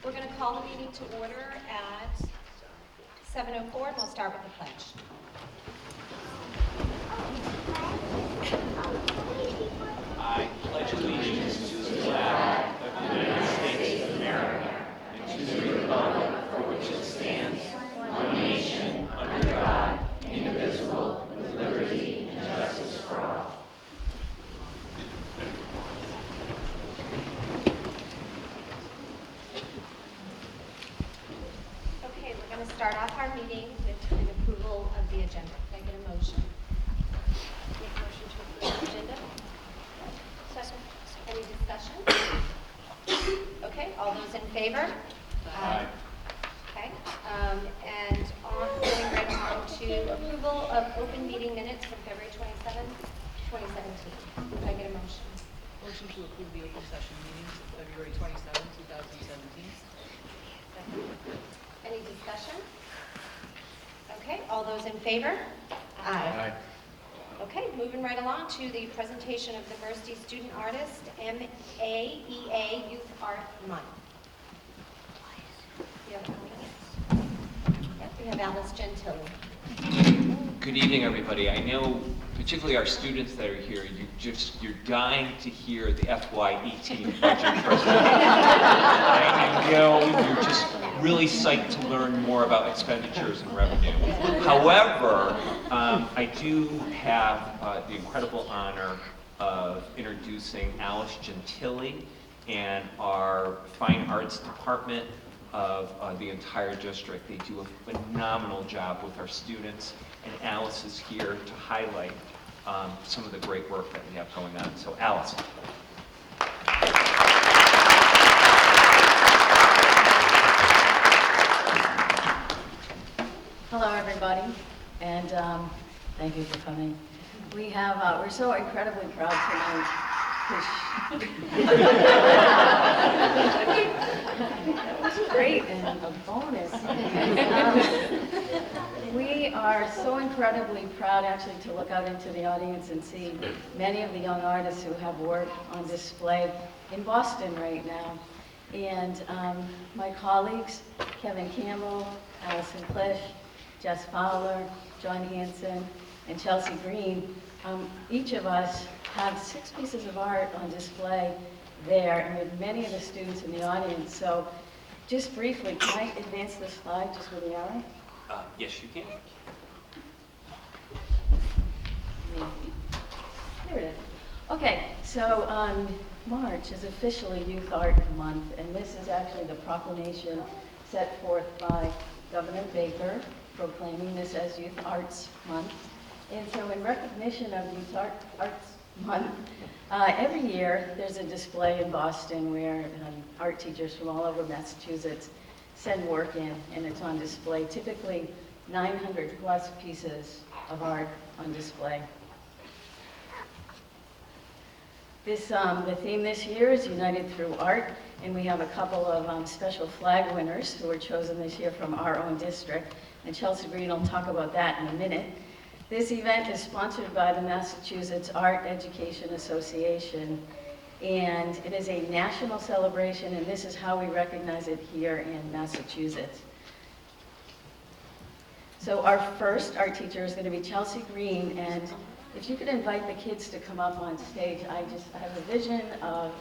We're going to call the meeting to order at 7:04, and we'll start with the pledge. I pledge allegiance to the flag of the United States of America and to the republic for which it stands, one nation, under God, indivisible, with liberty and justice for all. Okay, we're going to start off our meeting with an approval of the agenda. Can I get a motion? Make a motion to approve the agenda. Second. Any discussion? Okay, all those in favor? Aye. Okay, and going right along to approval of open meeting minutes from February 27th, 2017. Can I get a motion? Motion to approve the open session meetings of February 27, 2017. Any discussion? Okay, all those in favor? Aye. Okay, moving right along to the presentation of the Diversity Student Artist MAEA Youth Art Month. We have Yep, we have Alice Gentili. Good evening, everybody. I know, particularly our students that are here, you're dying to hear the FY18 budget presentation. I know you're just really psyched to learn more about expenditures and revenue. However, I do have the incredible honor of introducing Alice Gentili and our Fine Arts Department of the entire district. They do a phenomenal job with our students, and Alice is here to highlight some of the great work that we have going on. So Alice. Hello, everybody, and thank you for coming. We have, we're so incredibly proud tonight. That was great, and a bonus. We are so incredibly proud, actually, to look out into the audience and see many of the young artists who have work on display in Boston right now. And my colleagues, Kevin Campbell, Allison Klisch, Jess Fowler, John Hanson, and Chelsea Green, each of us have 6 pieces of art on display there, and with many of the students in the audience. So just briefly, can I advance this slide just with the arrow? Yes, you can. There it is. Okay, so March is officially Youth Art Month, and this is actually the proclamation set forth by Governor Baker proclaiming this as Youth Arts Month. And so in recognition of Youth Arts Month, every year there's a display in Boston where art teachers from all over Massachusetts send work in, and it's on display, typically 900 plus pieces of art on display. The theme this year is United Through Art, and we have a couple of special flag winners who were chosen this year from our own district, and Chelsea Green will talk about that in a minute. This event is sponsored by the Massachusetts Art Education Association, and it is a national celebration, and this is how we recognize it here in Massachusetts. So our first art teacher is going to be Chelsea Green, and if you could invite the kids to come up on stage. I have a vision of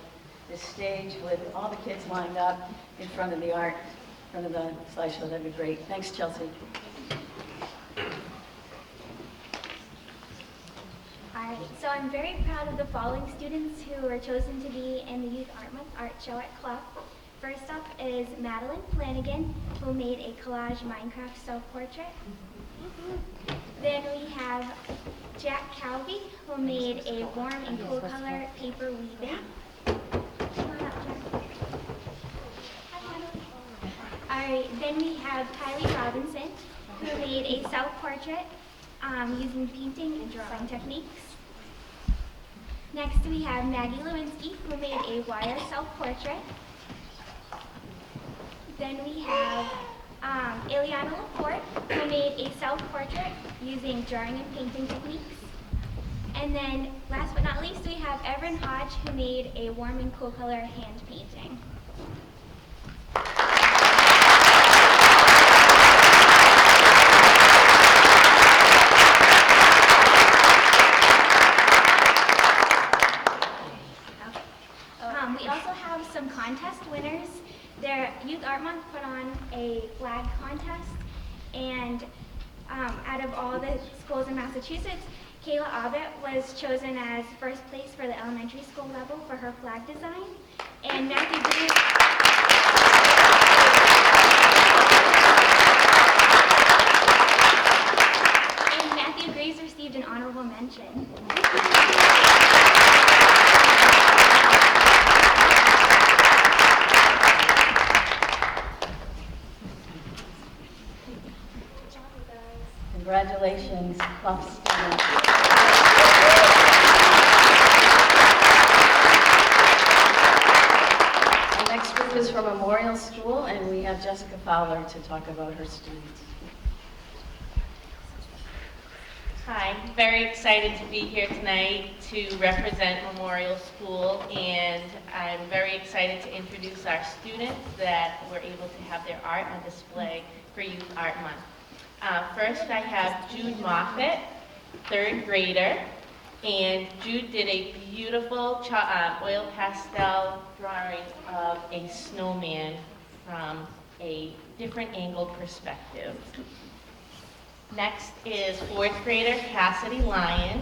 this stage with all the kids lined up in front of the art, in front of the slideshow. That'd be great. Thanks, Chelsea. Alright, so I'm very proud of the following students who were chosen to be in the Youth Art Month art show at Clough. First up is Madeline Flanagan, who made a collage Minecraft self-portrait. Then we have Jack Calvi, who made a warm and cool color paper weaving. Come on up, Jack. Alright, then we have Kylie Robinson, who made a self-portrait using painting and drawing techniques. Next we have Maggie Lewinsky, who made a wire self-portrait. Then we have Ileana Laporte, who made a self-portrait using drawing and painting techniques. And then, last but not least, we have Everin Hodge, who made a warm and cool color hand painting. out of all the schools in Massachusetts, Kayla Abbott was chosen as first place for the elementary school level for her flag design. And Matthew Graves received an honorable mention. Congratulations, Clough students. Our next group is from Memorial School, and we have Jessica Fowler to talk about her students. Hi, very excited to be here tonight to represent Memorial School, and I'm very excited to introduce our students that were able to have their art on display for Youth Art Month. First, I have Jude Moffett, third grader, and Jude did a beautiful oil pastel drawing of a snowman from a different angle perspective. Next is fourth grader Cassidy Lyon,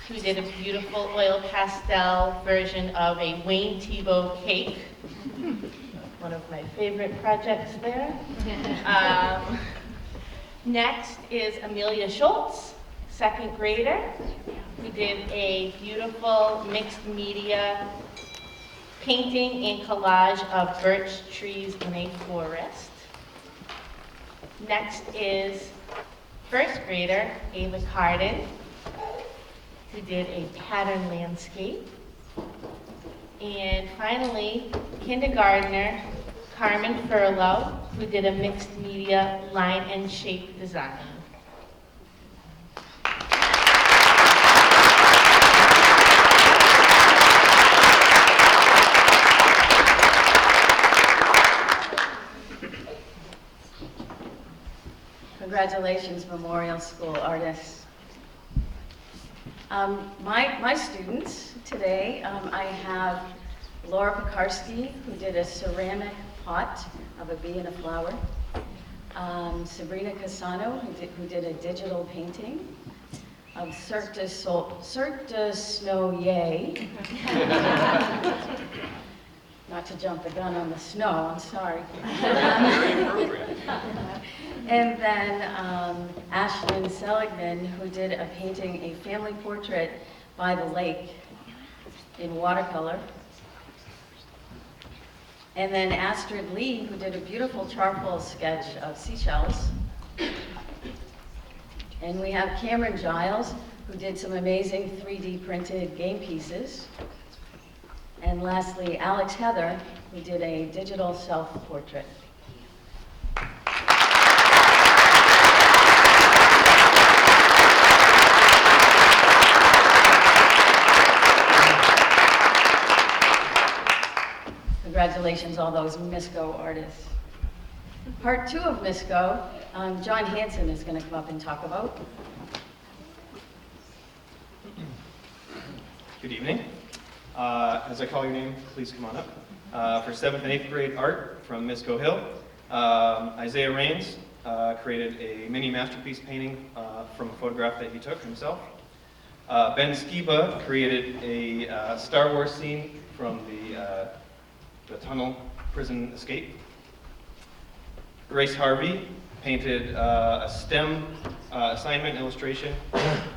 who did a beautiful oil pastel version of a Wayne Thiebaud cake. One of my favorite projects there. Next is Amelia Schultz, second grader, who did a beautiful mixed media painting and collage of birch trees in a forest. Next is first grader Ava Carden, who did a pattern landscape. And finally, kindergartner Carmen Furlow, who did a mixed media line and shape design. Congratulations, Memorial School artists. My students today, I have Laura Pekarsky, who did a ceramic pot of a bee and a flower. Sabrina Casano, who did a digital painting of Cirque du Snow Yay. Not to jump the gun on the snow, I'm sorry. Very appropriate. And then Ashlyn Seligman, who did a painting, a family portrait by the lake in watercolor. And then Astrid Lee, who did a beautiful charcoal sketch of seashells. And we have Cameron Giles, who did some amazing 3D printed game pieces. And lastly, Alex Heather, who did a digital self-portrait. Congratulations, all those MISCO artists. Part 2 of MISCO, John Hanson is going to come up and talk about. Good evening. As I call your name, please come on up. For 7th and 8th grade art from Misco Hill, Isaiah Rains created a mini masterpiece painting from a photograph that he took himself. Ben Skiba created a Star Wars scene from the tunnel prison escape. Grace Harvey painted a STEM assignment illustration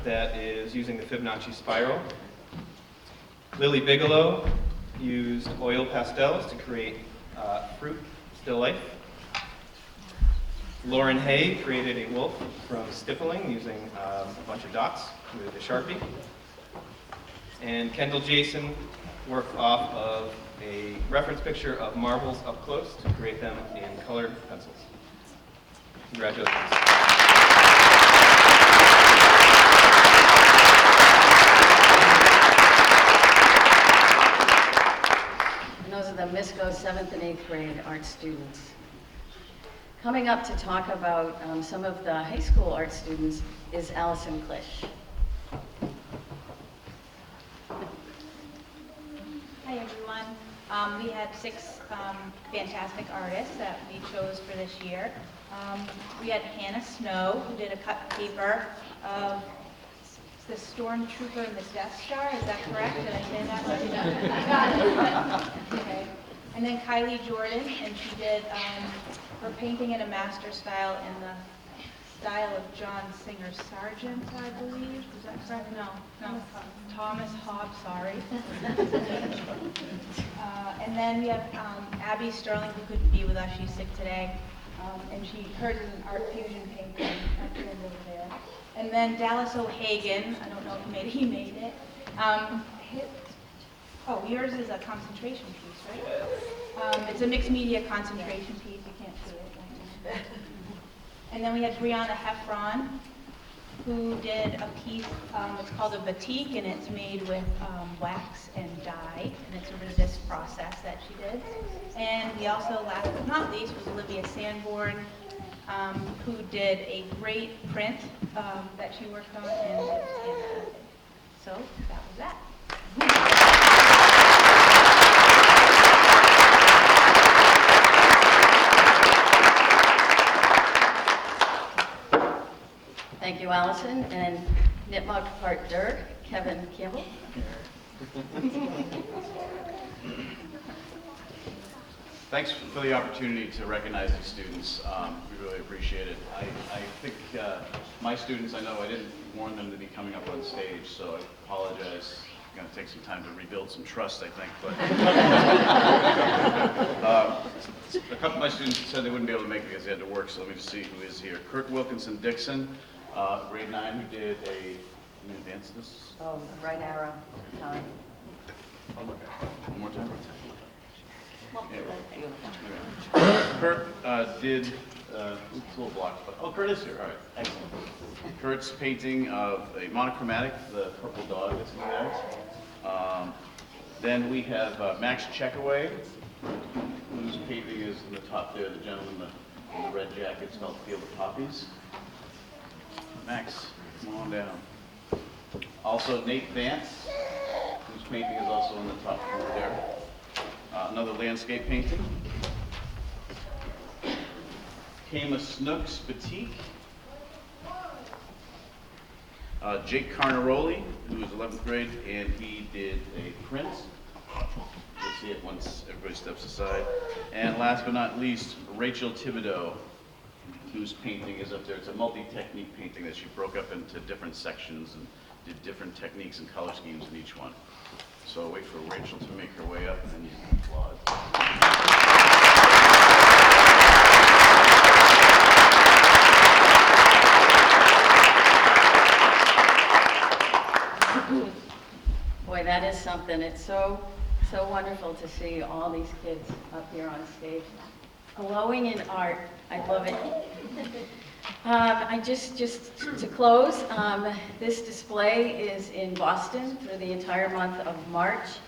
that is using the Fibonacci spiral. Lily Bigelow used oil pastels to create fruit still life. Lauren Hay created a wolf from stippling using a bunch of dots with a Sharpie. And Kendall Jason worked off of a reference picture of marbles up close to create them in colored pencils. Congratulations. And those are the MISCO 7th and 8th grade art students. Coming up to talk about some of the high school art students is Allison Klisch. Hi, everyone. We had 6 fantastic artists that we chose for this year. We had Hannah Snow, who did a cut paper of the Stormtrooper and the Death Star. Is that correct? Did I say that right? Okay. And then Kylie Jordan, and she did her painting in a master style in the style of John Singer Sargent, I believe. Is that correct? No. Thomas Hobbes, sorry. And then we have Abby Sterling, who couldn't be with us. She's sick today. And hers is an art fusion painting at the end over there. And then Dallas O'Hagan, I don't know if he made it. Yours is a concentration piece, right? It's a mixed media concentration piece. You can't see it. And then we had Brianna Heffron, who did a piece, it's called a batik, and it's made with wax and dye, and it's a resist process that she did. And we also, last but not least, was Olivia Sanborn, who did a great print that she worked on, and it was fantastic. So that was that. Thank you, Allison. And Nipmuc Part Dur, Kevin Campbell. Thanks for the opportunity to recognize these students. We really appreciate it. I think my students, I know I didn't warn them to be coming up on stage, so I apologize. It's going to take some time to rebuild some trust, I think. But a couple of my students said they wouldn't be able to make it because they had to work, so let me just see who is here. Kirk Wilkinson Dixon, grade 9, who did a, can you advance this? Oh, right arrow. Time. One more time. Kurt did, oops, a little block, but, oh, Kurt is here, all right, excellent. Kurt's painting of a monochromatic, the purple dog that's in there. Then we have Max Checkaway, whose painting is in the top there, the gentleman in the red jacket, spelled Field of Poppies. Max, come on down. Also Nate Vance, whose painting is also on the top floor there. Another landscape painting. Kama Snooks Batik. Jake Carnaroli, who is 11th grade, and he did a print. You'll see it once everybody steps aside. And last but not least, Rachel Thibodeau, whose painting is up there. It's a multi-technique painting that she broke up into different sections and did different techniques and color schemes in each one. So I'll wait for Rachel to make her way up, and then you can applaud. Boy, that is something. It's so wonderful to see all these kids up here on stage, glowing in art. I love it. Just to close, this display is in Boston for the entire month of March.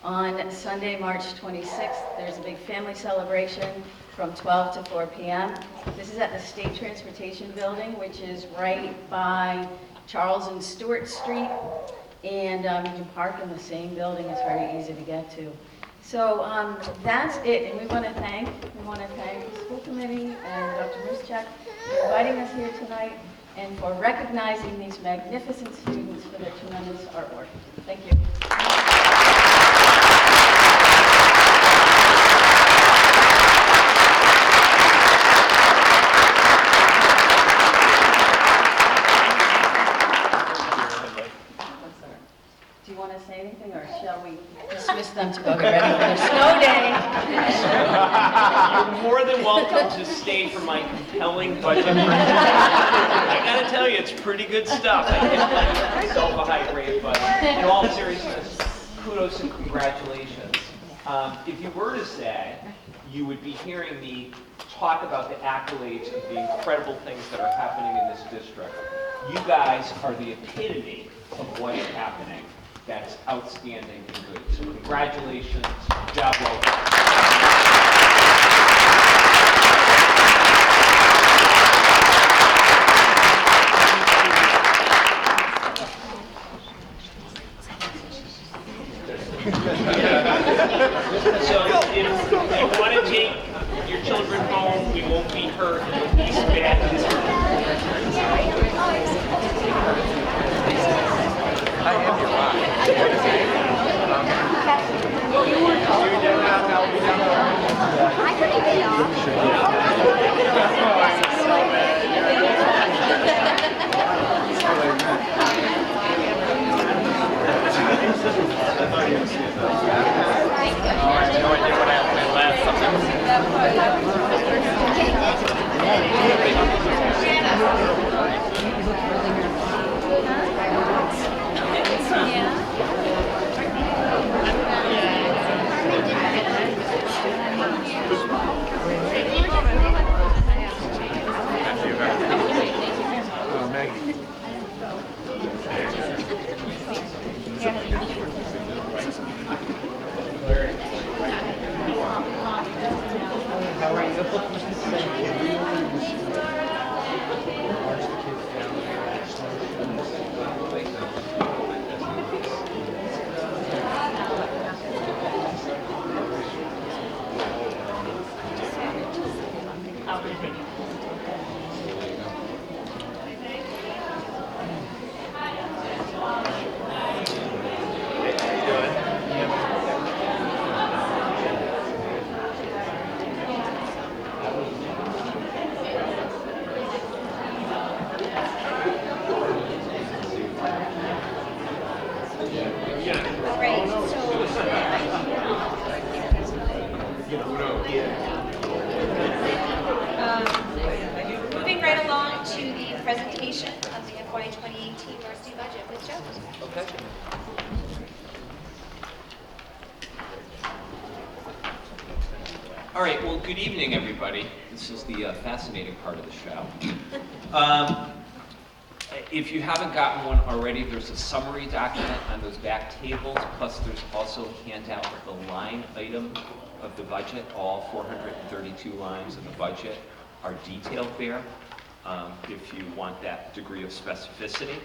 On Sunday, March 26th, there's a big family celebration from 12 to 4 p.m. This is at the State Transportation Building, which is right by Charles and Stewart Street. And you can park in the same building. It's very easy to get to. So that's it, and we want to thank the school committee and Dr. Muschek for inviting us here tonight and for recognizing these magnificent students for their tremendous artwork. Thank you. Do you want to say anything, or shall we dismiss them to go get ready for their snow day? You're more than welcome to stay for my compelling budget. I gotta tell you, it's pretty good stuff. I give myself a high grade, but in all seriousness, kudos and congratulations. If you were to say, you would be hearing me talk about the accolades of the incredible things that are happening in this district. You guys are the epitome of what is happening. That's outstanding and good. So congratulations, job well done. So if you want to take your children home, we won't be hurt. presentation of the FY 2018 varsity budget with Joe. Okay. All right, well, good evening, everybody. This is the fascinating part of the show. If you haven't gotten one already, there's a summary document on those back tables, plus there's also a handout of the line item of the budget. All 432 lines of the budget are detailed there, if you want that degree of specificity.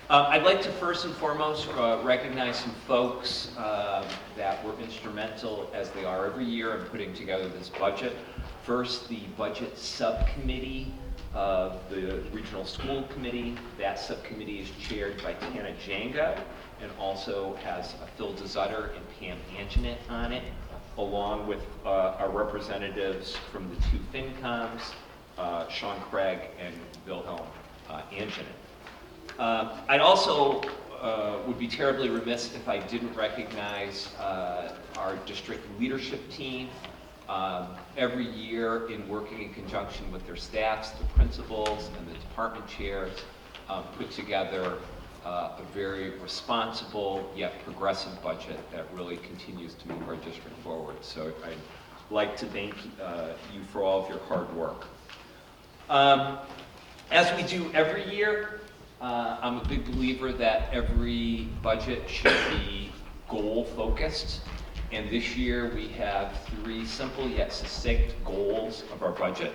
I'd like to first and foremost recognize some folks that were instrumental, as they are every year, in putting together this budget. First, the budget subcommittee of the Regional School Committee. That subcommittee is chaired by Tana Jango and also has Phil DeZutter and Pam Anjanit on it, along with our representatives from the two FinComs, Sean Craig and Wilhelm Anjanit. I'd also would be terribly remiss if I didn't recognize our district leadership team. Every year, in working in conjunction with their staffs, the principals and the department chairs, put together a very responsible yet progressive budget that really continues to move our district forward. So I'd like to thank you for all of your hard work. As we do every year, I'm a big believer that every budget should be goal-focused. And this year we have 3 simple yet succinct goals of our budget.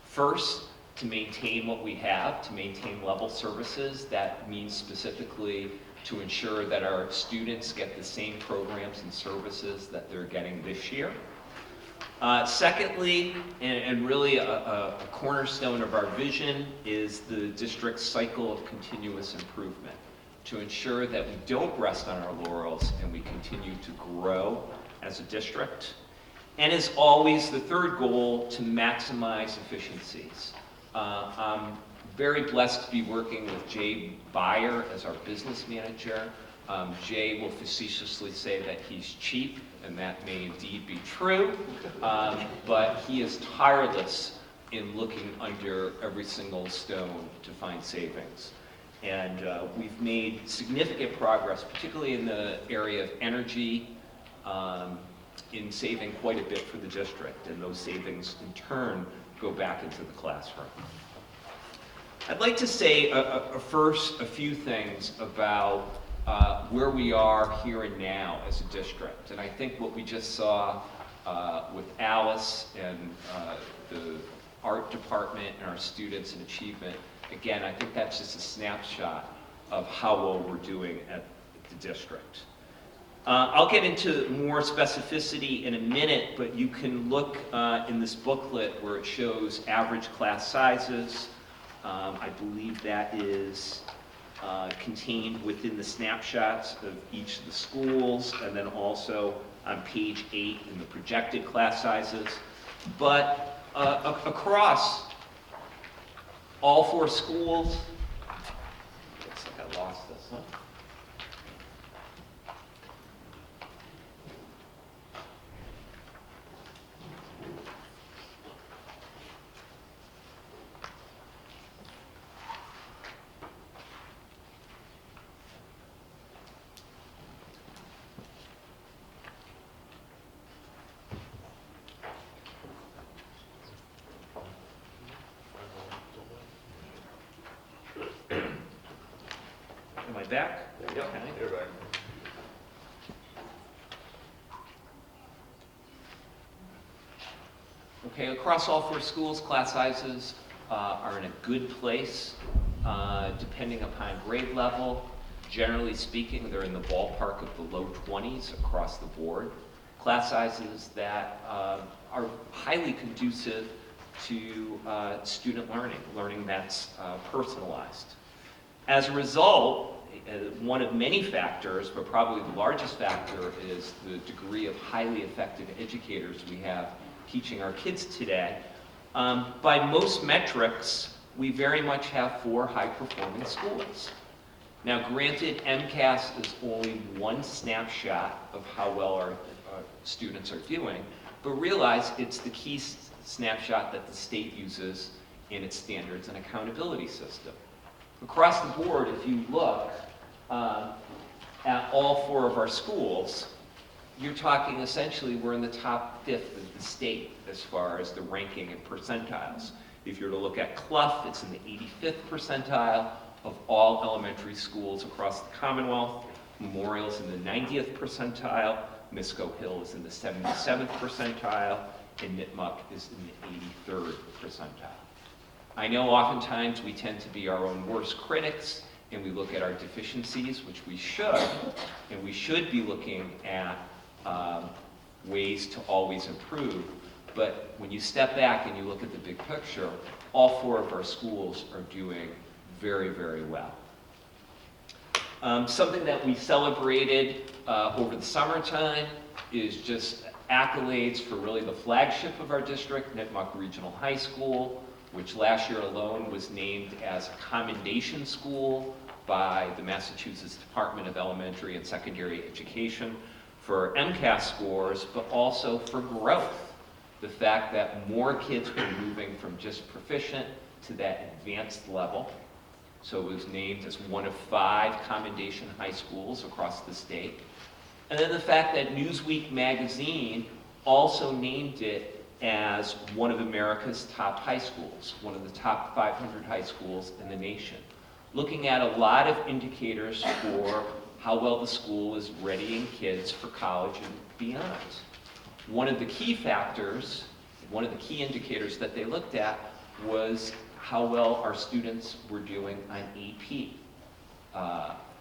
First, to maintain what we have, to maintain level services. That means specifically to ensure that our students get the same programs and services that they're getting this year. Secondly, and really a cornerstone of our vision, is the district's cycle of continuous improvement, to ensure that we don't rest on our laurels and we continue to grow as a district. And as always, the third goal, to maximize efficiencies. I'm very blessed to be working with Jay Beyer as our business manager. Jay will facetiously say that he's cheap, and that may indeed be true, but he is tireless in looking under every single stone to find savings. And we've made significant progress, particularly in the area of energy, in saving quite a bit for the district, and those savings in turn go back into the classroom. I'd like to say first a few things about where we are here and now as a district. And I think what we just saw with Alice and the art department and our students and achievement, again, I think that's just a snapshot of how well we're doing at the district. I'll get into more specificity in a minute, but you can look in this booklet where it shows average class sizes. I believe that is contained within the snapshots of each of the schools, and then also on page 8 in the projected class sizes. But across all 4 schools, looks like I lost this, huh? Am I back? Yeah, Okay. you're back. Okay, across all 4 schools, class sizes are in a good place, depending upon grade level. Generally speaking, they're in the ballpark of the low 20s across the board. Class sizes that are highly conducive to student learning that's personalized. As a result, one of many factors, but probably the largest factor, is the degree of highly effective educators we have teaching our kids today. By most metrics, we very much have 4 high-performing schools. Now, granted, MCAS is only one snapshot of how well our students are doing, but realize it's the key snapshot that the state uses in its standards and accountability system. Across the board, if you look at all 4 of our schools, you're talking essentially we're in the top 5th of the state as far as the ranking and percentiles. If you're to look at Clough, it's in the 85th percentile of all elementary schools across the Commonwealth. Memorial's in the 90th percentile. Misco Hill is in the 77th percentile, and Nipmuc is in the 83rd percentile. I know oftentimes we tend to be our own worst critics, and we look at our deficiencies, which we should, and we should be looking at ways to always improve. But when you step back and you look at the big picture, all 4 of our schools are doing very, very well. Something that we celebrated over the summertime is just accolades for really the flagship of our district, Nipmuc Regional High School, which last year alone was named as a commendation school by the Massachusetts Department of Elementary and Secondary Education for MCAS scores, but also for growth. The fact that more kids were moving from just proficient to that advanced level. So it was named as one of 5 commendation high schools across the state. And then the fact that Newsweek magazine also named it as one of America's top high schools, one of the top 500 high schools in the nation. Looking at a lot of indicators for how well the school is readying kids for college and beyond. One of the key factors, one of the key indicators that they looked at was how well our students were doing on AP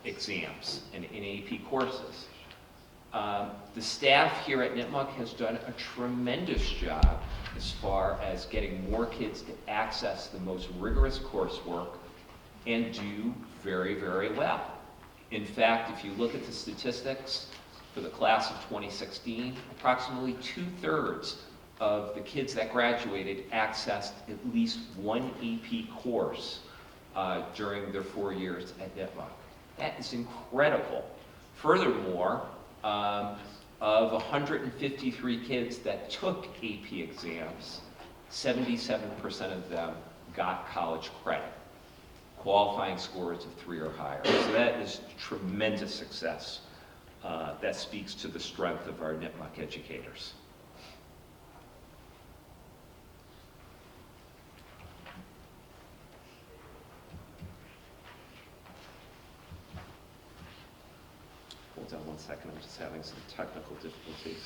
exams and in AP courses. The staff here at Nipmuc has done a tremendous job as far as getting more kids to access the most rigorous coursework and do very, very well. In fact, if you look at the statistics for the class of 2016, approximately 2/3 of the kids that graduated accessed at least one AP course during their 4 years at Nipmuc. That is incredible. Furthermore, of 153 kids that took AP exams, 77% of them got college credit, qualifying scores of 3 or higher. So that is tremendous success. That speaks to the strength of our Nipmuc educators. Hold on one second, I'm just having some technical difficulties.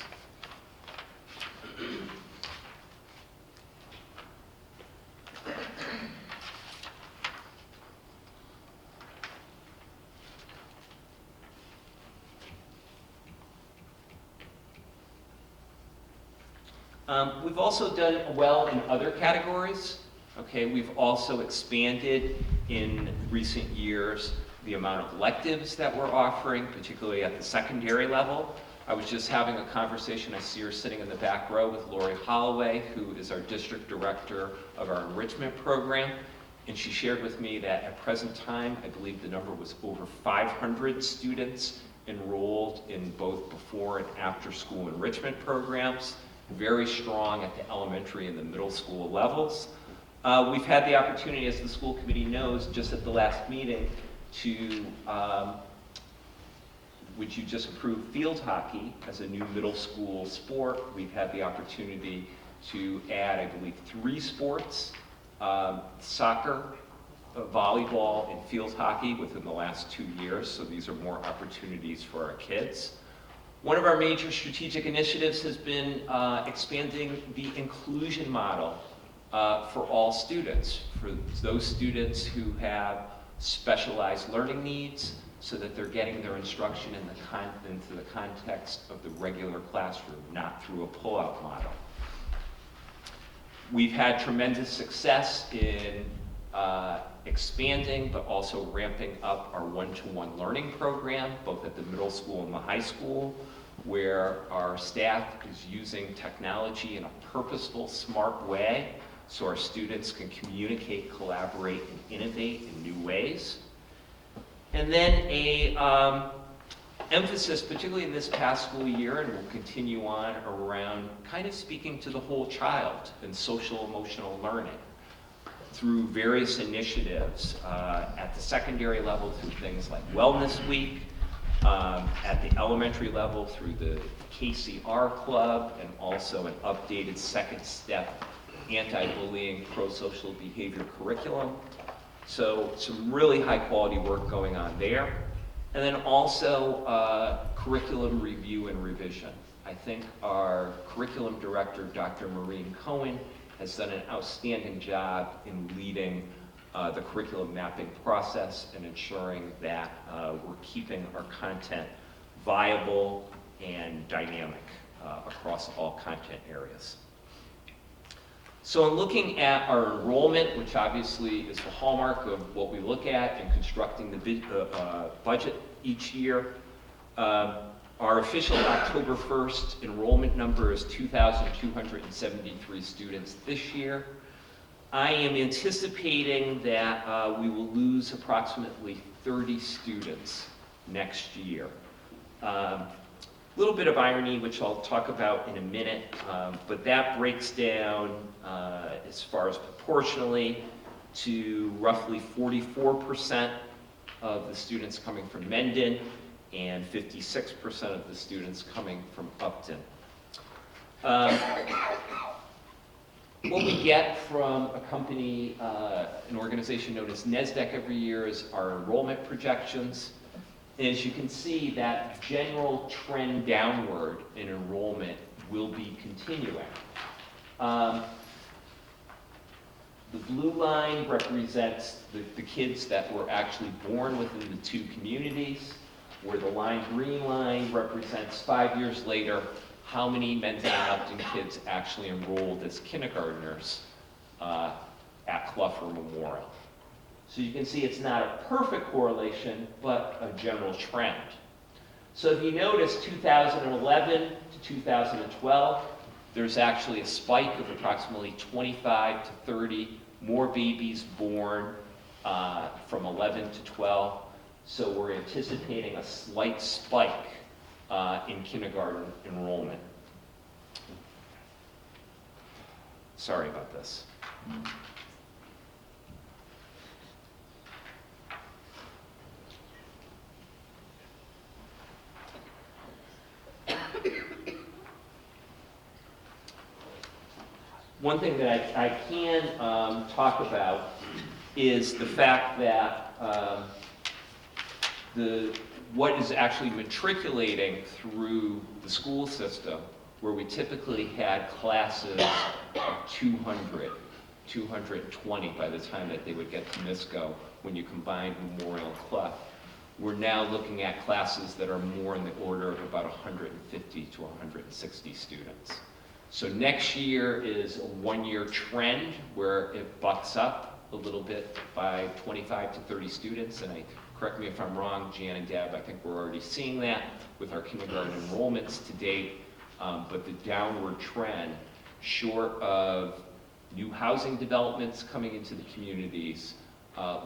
We've also done well in other categories. Okay, we've also expanded in recent years the amount of electives that we're offering, particularly at the secondary level. I was just having a conversation, I see her sitting in the back row, with Lori Holloway, who is our district director of our enrichment program. And she shared with me that at present time, I believe the number was over 500 students enrolled in both before and after school enrichment programs. Very strong at the elementary and the middle school levels. We've had the opportunity, as the school committee knows, just at the last meeting, to, which you just approved field hockey as a new middle school sport. We've had the opportunity to add, I believe, 3 sports, soccer, volleyball, and field hockey within the last 2 years. So these are more opportunities for our kids. One of our major strategic initiatives has been expanding the inclusion model for all students, for those students who have specialized learning needs, so that they're getting their instruction into the context of the regular classroom, not through a pull-out model. We've had tremendous success in expanding, but also ramping up our one-to-one learning program, both at the middle school and the high school, where our staff is using technology in a purposeful, smart way, so our students can communicate, collaborate, and innovate in new ways. And then a emphasis, particularly in this past school year, and will continue on, around kind of speaking to the whole child and social emotional learning. through various initiatives at the secondary level through things like Wellness Week, at the elementary level through the KCR Club, and also an updated Second Step anti-bullying, pro-social behavior curriculum. So some really high quality work going on there. And then also curriculum review and revision. I think our curriculum director, Dr. Maureen Cohen, has done an outstanding job in leading the curriculum mapping process and ensuring that we're keeping our content viable and dynamic across all content areas. So in looking at our enrollment, which obviously is the hallmark of what we look at in constructing the budget each year, our official October 1st enrollment number is 2,273 students this year. I am anticipating that we will lose approximately 30 students next year. Little bit of irony, which I'll talk about in a minute, but that breaks down as far as proportionally to roughly 44% of the students coming from Mendon and 56% of the students coming from Upton. What we get from a company, an organization known as NESDEC every year is our enrollment projections. And as you can see, that general trend downward in enrollment will be continuing. The blue line represents the kids that were actually born within the two communities, where the green line represents 5 years later how many Mendon and Upton kids actually enrolled as kindergartners at Clough or Memorial. So you can see it's not a perfect correlation, but a general trend. So if you notice 2011 to 2012, there's actually a spike of approximately 25 to 30 more babies born from 11 to 12. So we're anticipating a slight spike in kindergarten enrollment. Sorry about this. One thing that I can talk about is the fact that what is actually matriculating through the school system, where we typically had classes of 200, 220 by the time that they would get to MISCO when you combine Memorial and Clough. We're now looking at classes that are more in the order of about 150 to 160 students. So next year is a one-year trend where it bucks up a little bit by 25 to 30 students, and correct me if I'm wrong, Jan and Deb, I think we're already seeing that with our kindergarten enrollments to date, but the downward trend, short of new housing developments coming into the communities,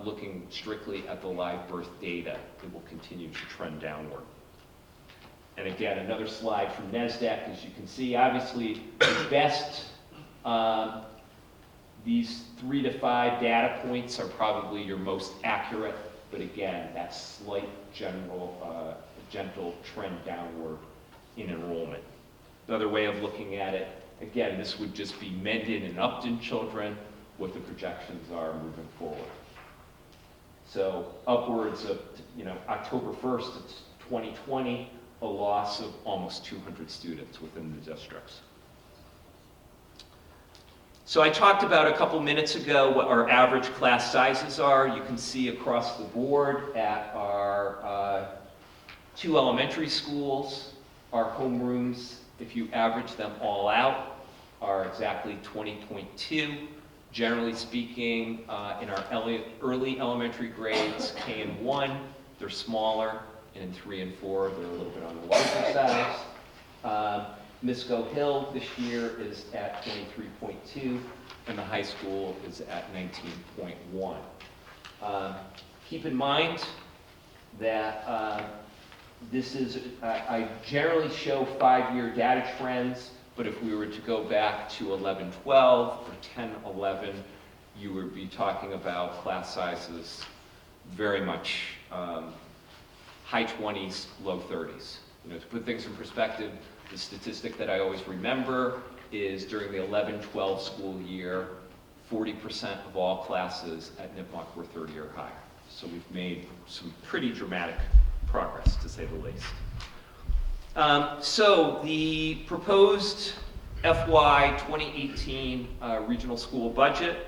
looking strictly at the live birth data, it will continue to trend downward. And again, another slide from NESDEC. As you can see, obviously, the best, these 3 to 5 data points are probably your most accurate, but again, that slight gentle trend downward in enrollment. Another way of looking at it, again, this would just be Mendon and Upton children, what the projections are moving forward. So upwards of, October 1st, it's 2020, a loss of almost 200 students within the districts. So I talked about a couple minutes ago what our average class sizes are. You can see across the board at our 2 elementary schools, our homerooms, if you average them all out, are exactly 20.2. Generally speaking, in our early elementary grades, K and 1, they're smaller, and in 3 and 4, they're a little bit on the larger size. Misco Hill this year is at 23.2, and the high school is at 19.1. Keep in mind that this is, I generally show 5-year data trends, but if we were to go back to 11-12 or 10-11, you would be talking about class sizes very much high 20s, low 30s. To put things in perspective, the statistic that I always remember is during the 11-12 school year, 40% of all classes at Nipmuc were 30 or higher. So we've made some pretty dramatic progress, to say the least. So the proposed FY 2018 regional school budget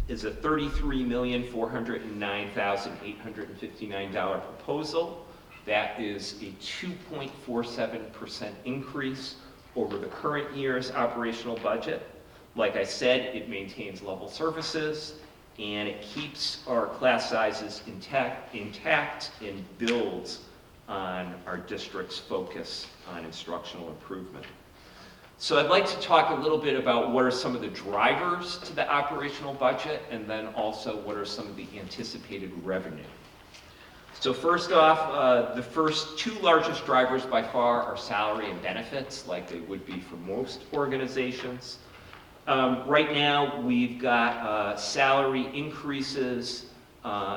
is a $33,409,859 proposal. That is a 2.47% increase over the current year's operational budget. Like I said, it maintains level services and it keeps our class sizes intact and builds on our district's focus on instructional improvement. So I'd like to talk a little bit about what are some of the drivers to the operational budget, and then also what are some of the anticipated revenue. So first off, the first two largest drivers by far are salary and benefits, like they would be for most organizations. Right now, we've got salary increases,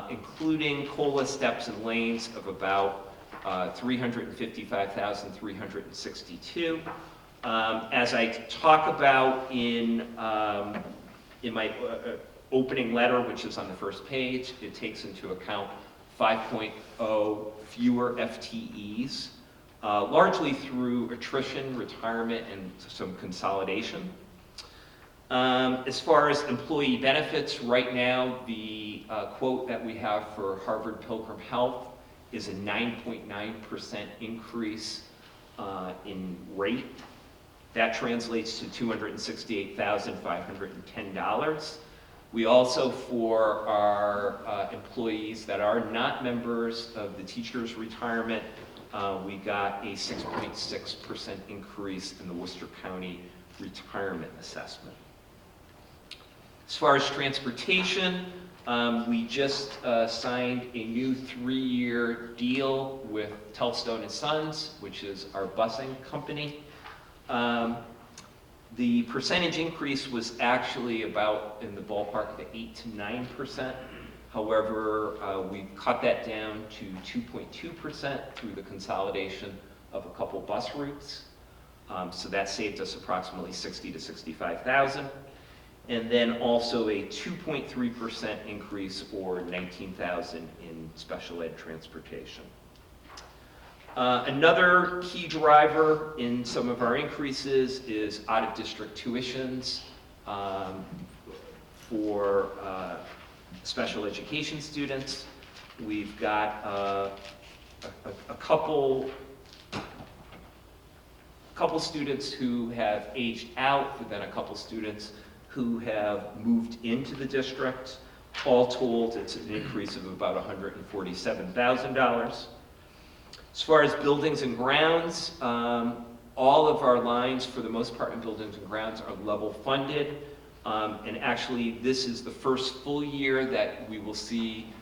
including COLA steps and lanes, of about $355,362. As I talk about in my opening letter, which is on the first page, it takes into account 5.0 fewer FTEs, largely through attrition, retirement, and some consolidation. As far as employee benefits, right now the quote that we have for Harvard Pilgrim Health is a 9.9% increase in rate. That translates to $268,510. We also, for our employees that are not members of the teachers' retirement, we got a 6.6% increase in the Worcester County retirement assessment. As far as transportation, we just signed a new 3-year deal with Telstone & Sons, which is our busing company. The percentage increase was actually about in the ballpark of 8 to 9%. However, we cut that down to 2.2% through the consolidation of a couple bus routes. So that saved us approximately $60,000 to $65,000. And then also a 2.3% increase, or $19,000 in special ed transportation. Another key driver in some of our increases is out-of-district tuitions for special education students. We've got a couple students who have aged out, but then a couple students who have moved into the district. All told, it's an increase of about $147,000. As far as buildings and grounds, all of our lines, for the most part in buildings and grounds, are level funded. And actually, this is the first full year that we will see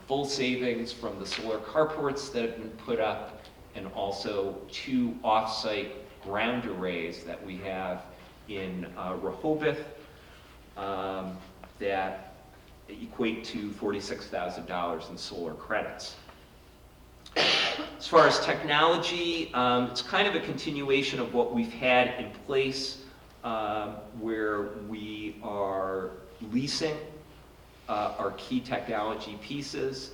full savings from the solar carports that have been put up, and also 2 off-site ground arrays that we have in Rehoboth that equate to $46,000 in solar credits. As far as technology, it's kind of a continuation of what we've had in place, where we are leasing our key technology pieces.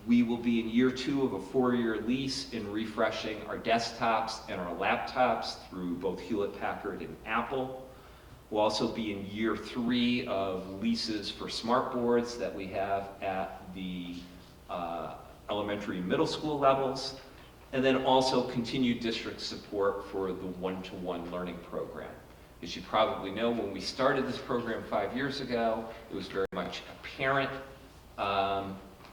We will be in year 2 of a 4-year lease in refreshing our desktops and our laptops through both Hewlett-Packard and Apple. We'll also be in year 3 of leases for smart boards that we have at the elementary and middle school levels, and then also continued district support for the one-to-one learning program. As you probably know, when we started this program 5 years ago, it was very much a parent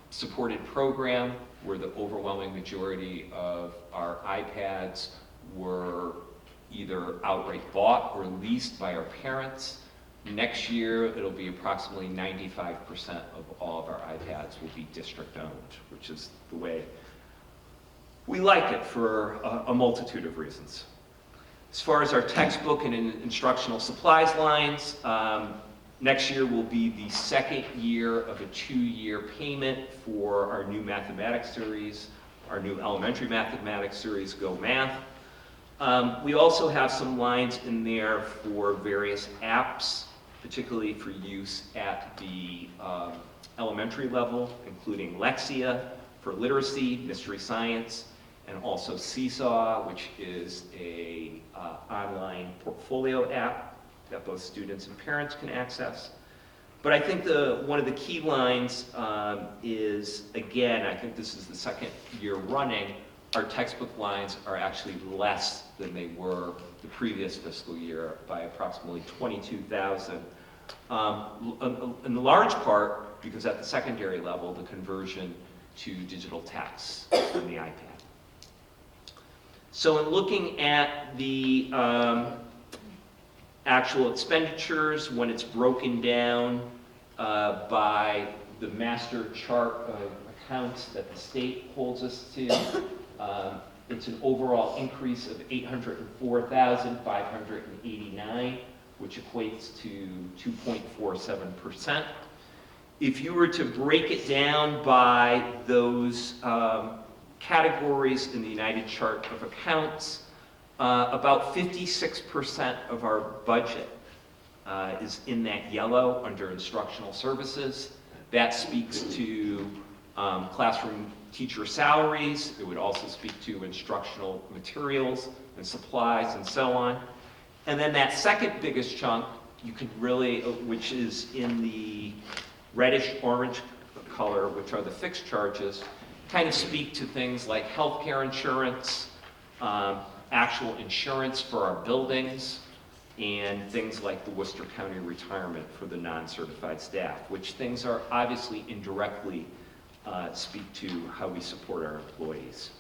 supported program where the overwhelming majority of our iPads were either outright bought or leased by our parents. Next year, it'll be approximately 95% of all of our iPads will be district owned, which is the way we like it for a multitude of reasons. As far as our textbook and instructional supplies lines, next year will be the second year of a 2-year payment for our new mathematics series, our new elementary mathematics series, Go Math. We also have some lines in there for various apps, particularly for use at the elementary level, including Lexia for literacy, mystery science, and also Seesaw, which is a online portfolio app that both students and parents can access. But I think one of the key lines is, again, I think this is the second year running, our textbook lines are actually less than they were the previous fiscal year by approximately $22,000. In large part because at the secondary level, the conversion to digital text on the iPad. So in looking at the actual expenditures, when it's broken down by the master chart of accounts that the state holds us to, it's an overall increase of $804,589, which equates to 2.47%. If you were to break it down by those categories in the United Chart of Accounts, about 56% of our budget is in that yellow under instructional services. That speaks to classroom teacher salaries. It would also speak to instructional materials and supplies and so on. And then that second biggest chunk, you could really, which is in the reddish orange color, which are the fixed charges, kind of speak to things like healthcare insurance, actual insurance for our buildings, and things like the Worcester County retirement for the non-certified staff, which things are obviously indirectly speak to how we support our employees.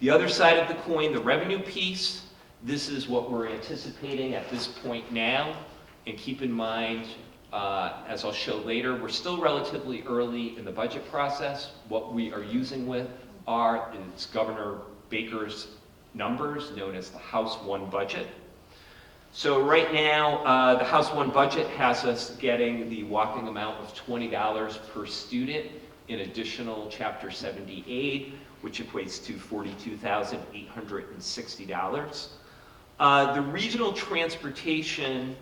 The other side of the coin, the revenue piece, this is what we're anticipating at this point now, and keep in mind, as I'll show later, we're still relatively early in the budget process. What we are using is Governor Baker's numbers, known as the House 1 budget. So right now, the House 1 budget has us getting the whopping amount of $20 per student in additional Chapter 70 aid, which equates to $42,860. The regional transportation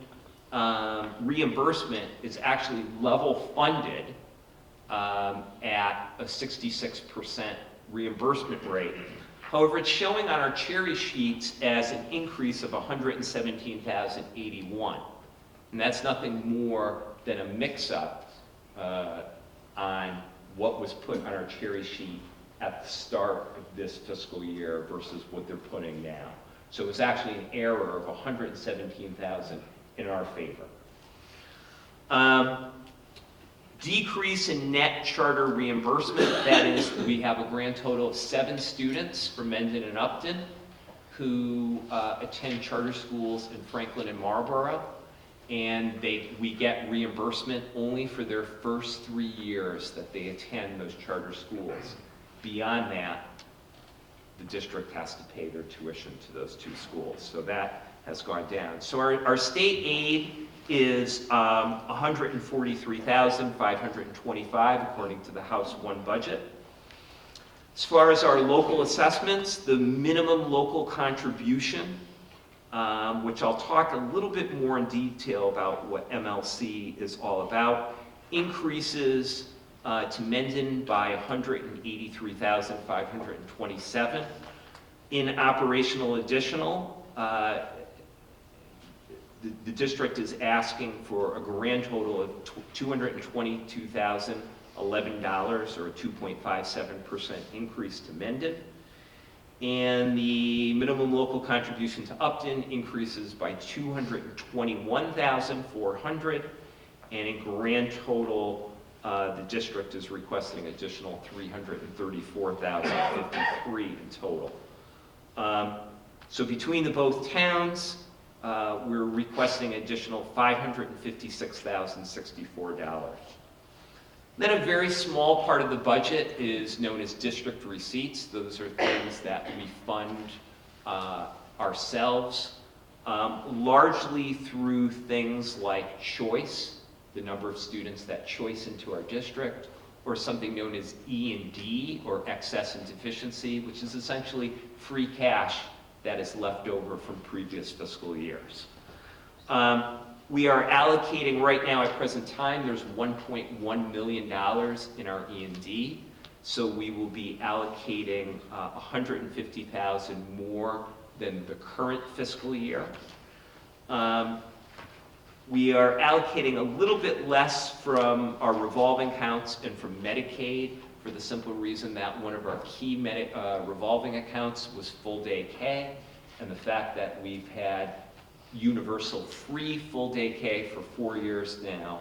reimbursement is actually level funded at a 66% reimbursement rate. However, it's showing on our cherry sheets as an increase of $117,081. And that's nothing more than a mix-up on what was put on our cherry sheet at the start of this fiscal year versus what they're putting now. So it's actually an error of $117,000 in our favor. Decrease in net charter reimbursement, that is, we have a grand total of 7 students from Mendon and Upton who attend charter schools in Franklin and Marlborough, and we get reimbursement only for their first 3 years that they attend those charter schools. Beyond that, the district has to pay their tuition to those 2 schools, so that has gone down. So our state aid is $143,525 according to the House 1 budget. As far as our local assessments, the minimum local contribution, which I'll talk a little bit more in detail about what MLC is all about, increases to Mendon by $183,527. In operational additional, the district is asking for a grand total of $222,011, or a 2.57% increase to Mendon. And the minimum local contribution to Upton increases by $221,400, and in grand total, the district is requesting additional $334,053 in total. So between the both towns, we're requesting additional $556,064. Then a very small part of the budget is known as district receipts. Those are things that we fund ourselves, largely through things like choice, the number of students that choice into our district, or something known as E&D, or excess and deficiency, which is essentially free cash that is left over from previous fiscal years. We are allocating right now at present time, there's $1.1 million in our E&D, so we will be allocating $150,000 more than the current fiscal year. We are allocating a little bit less from our revolving accounts and from Medicaid for the simple reason that one of our key revolving accounts was full day K, and the fact that we've had universal free full day K for 4 years now,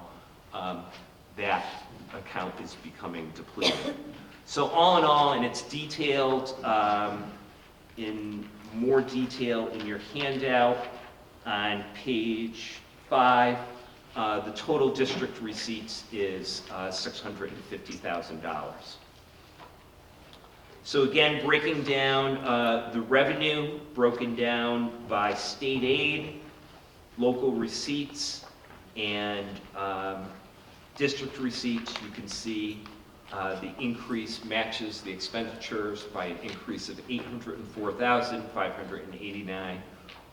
that account is becoming depleted. So all in all, and it's detailed in more detail in your handout on page 5, the total district receipts is $650,000. So again, breaking down the revenue, broken down by state aid, local receipts, and district receipts, you can see the increase matches the expenditures by an increase of $804,589,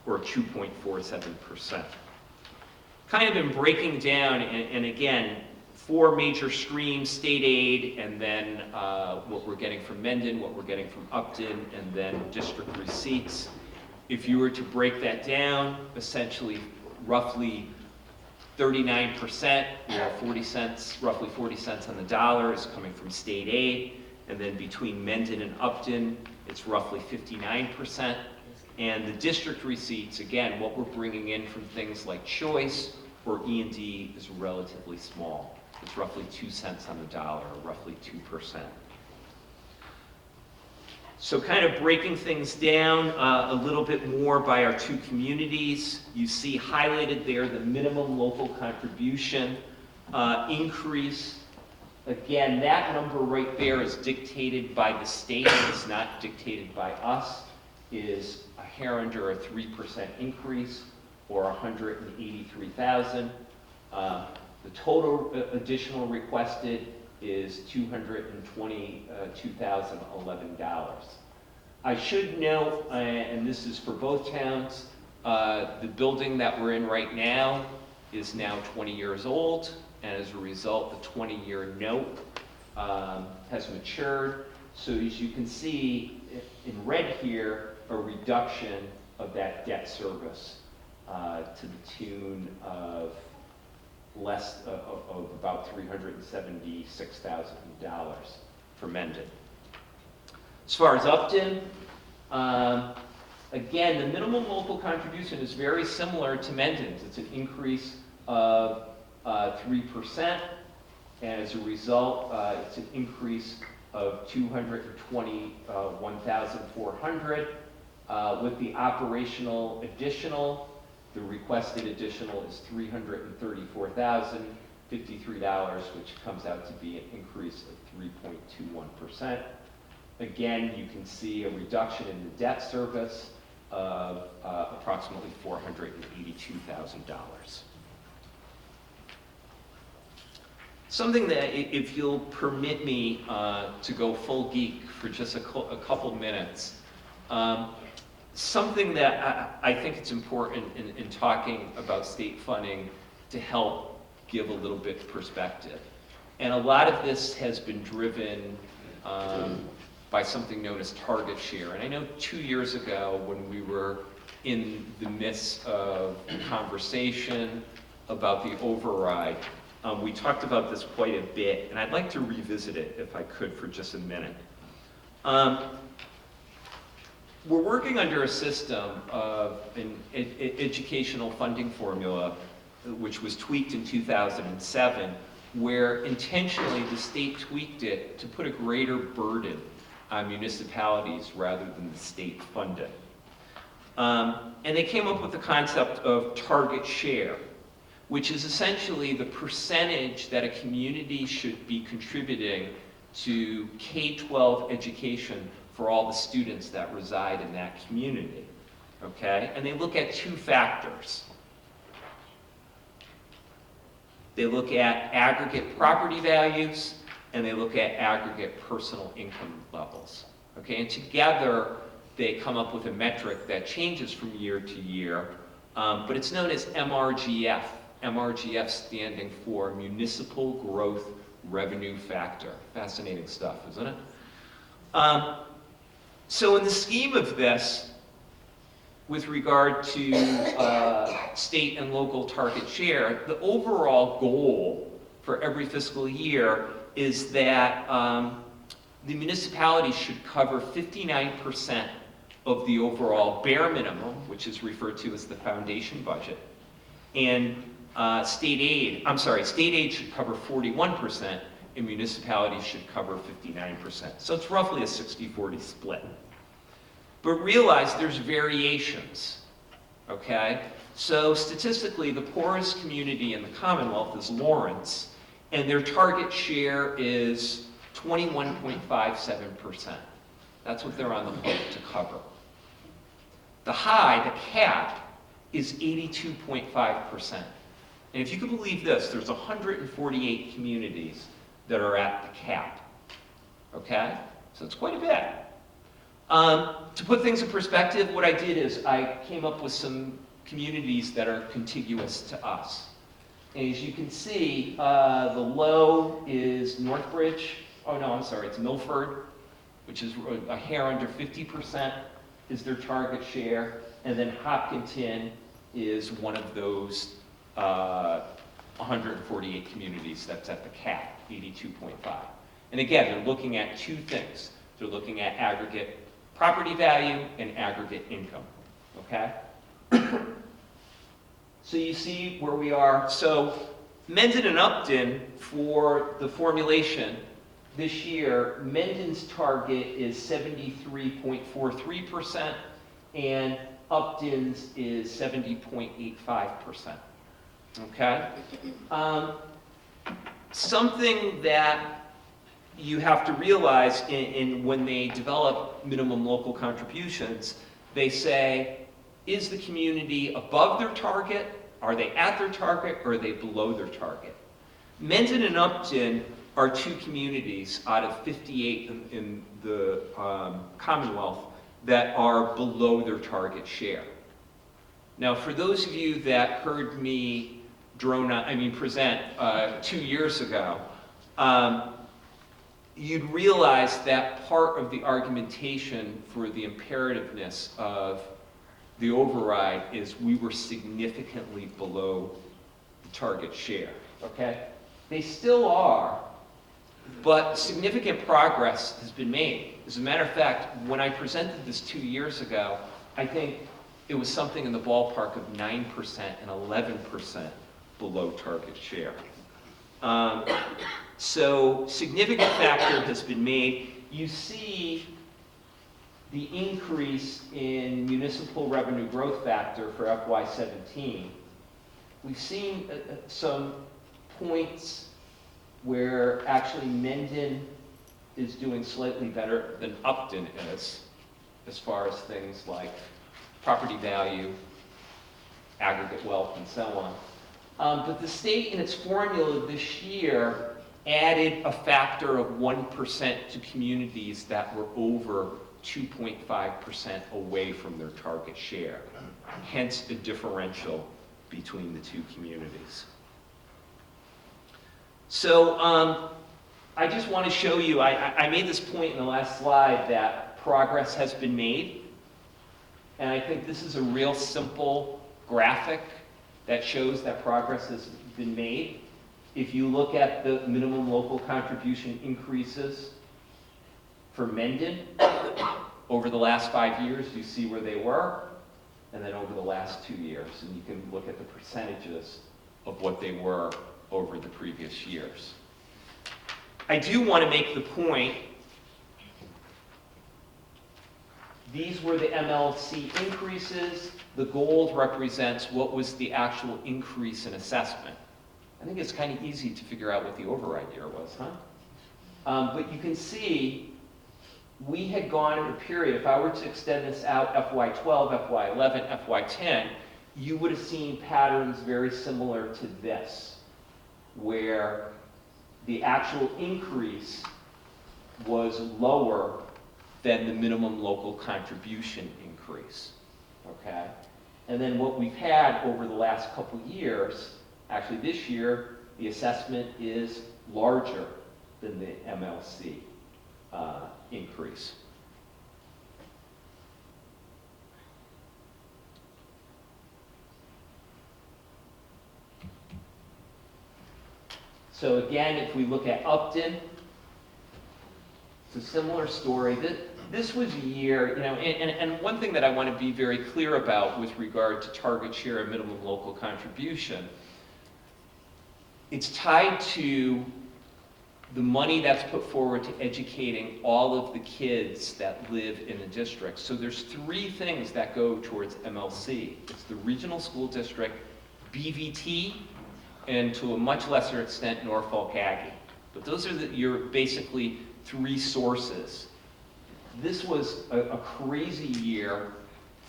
or 2.47%. Kind of in breaking down, and again, 4 major streams, state aid, and then what we're getting from Mendon, what we're getting from Upton, and then district receipts. If you were to break that down, essentially roughly 39%, roughly 40 cents on the dollar is coming from state aid, and then between Mendon and Upton, it's roughly 59%. And the district receipts, again, what we're bringing in from things like choice or E&D is relatively small. It's roughly 2 cents on the dollar, or roughly 2%. So kind of breaking things down a little bit more by our 2 communities, you see highlighted there the minimum local contribution increase. Again, that number right there is dictated by the state, it's not dictated by us, is a hair under a 3% increase, or $183,000. The total additional requested is $222,011. I should note, and this is for both towns, the building that we're in right now is now 20 years old, and as a result, the 20-year note has matured. So as you can see in red here, a reduction of that debt service to the tune of of about $376,000 for Mendon. As far as Upton, again, the minimum local contribution is very similar to Mendon's. It's an increase of 3%, and as a result, it's an increase of $221,400. With the operational additional, the requested additional is $334,053, which comes out to be an increase of 3.21%. Again, you can see a reduction in the debt service of approximately $482,000. Something that, if you'll permit me to go full geek for just a couple minutes, something that I think it's important in talking about state funding to help give a little bit of perspective. And a lot of this has been driven by something known as target share. And I know 2 years ago when we were in the midst of a conversation about the override, we talked about this quite a bit, and I'd like to revisit it if I could for just a minute. We're working under a system of an educational funding formula which was tweaked in 2007, where intentionally the state tweaked it to put a greater burden on municipalities rather than the state funding. And they came up with the concept of target share, which is essentially the percentage that a community should be contributing to K-12 education for all the students that reside in that community. okay? And they look at two factors. They look at aggregate property values, and they look at aggregate personal income levels, okay? And together, they come up with a metric that changes from year to year, but it's known as MRGF. MRGF standing for Municipal Growth Revenue Factor. Fascinating stuff, isn't it? So in the scheme of this, with regard to state and local target share, the overall goal for every fiscal year is that the municipalities should cover 59% of the overall bare minimum, which is referred to as the foundation budget, and state aid should cover 41%, and municipalities should cover 59%. So it's roughly a 60-40 split. But realize there's variations, okay? So statistically, the poorest community in the Commonwealth is Lawrence, and their target share is 21.57%. That's what they're on the hook to cover. The cap, is 82.5%. And if you can believe this, there's 148 communities that are at the cap, okay? So it's quite a bit. To put things in perspective, what I did is I came up with some communities that are contiguous to us. And as you can see, the low is Northbridge. Oh no, I'm sorry, it's Milford, which is a hair under 50% is their target share. And then Hopkinton is one of those 148 communities that's at the cap, 82.5. And again, they're looking at two things. They're looking at aggregate property value and aggregate income, okay? So you see where we are. So Mendon and Upton, for the formulation this year, Mendon's target is 73.43%, and Upton's is 70.85%, okay? Something that you have to realize in when they develop minimum local contributions, they say, is the community above their target? Are they at their target, or are they below their target? Mendon and Upton are two communities out of 58 in the Commonwealth that are below their target share. Now, for those of you that heard me present 2 years ago, you'd realize that part of the argumentation for the imperativeness of the override is we were significantly below the target share, okay? They still are, but significant progress has been made. As a matter of fact, when I presented this 2 years ago, I think it was something in the ballpark of 9% and 11% below target share. So significant factor has been made. You see the increase in municipal revenue growth factor for FY17. We've seen some points where actually Mendon is doing slightly better than Upton is, as far as things like property value, aggregate wealth, and so on. But the state in its formula this year added a factor of 1% to communities that were over 2.5% away from their target share, hence a differential between the two communities. So I just want to show you, I made this point in the last slide that progress has been made, and I think this is a real simple graphic that shows that progress has been made. If you look at the minimum local contribution increases for Mendon over the last 5 years, you see where they were, and then over the last 2 years, and you can look at the percentages of what they were over the previous years. I do want to make the point, these were the MLC increases. The gold represents what was the actual increase in assessment. I think it's kind of easy to figure out what the override year was, huh? But you can see we had gone in a period, if I were to extend this out FY12, FY11, FY10, you would have seen patterns very similar to this, where the actual increase was lower than the minimum local contribution increase, okay? And then what we've had over the last couple years, actually this year, the assessment is larger than the MLC increase. So again, if we look at Upton, it's a similar story. This was a year, and one thing that I want to be very clear about with regard to target share and minimum local contribution, it's tied to the money that's put forward to educating all of the kids that live in the district. So there's three things that go towards MLC. It's the regional school district, BVT, and to a much lesser extent, Norfolk Aggie. But those are your basically three sources. This was a crazy year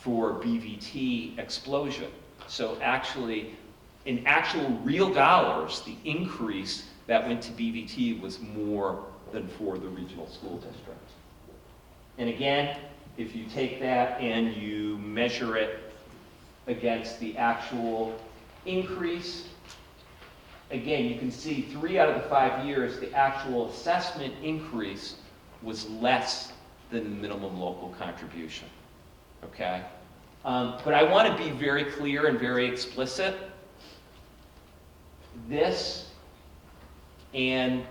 for BVT explosion. So actually, in actual real dollars, the increase that went to BVT was more than for the regional school district. And again, if you take that and you measure it against the actual increase, again, you can see 3 out of the 5 years, the actual assessment increase was less than the minimum local contribution, okay? But I want to be very clear and very explicit. This and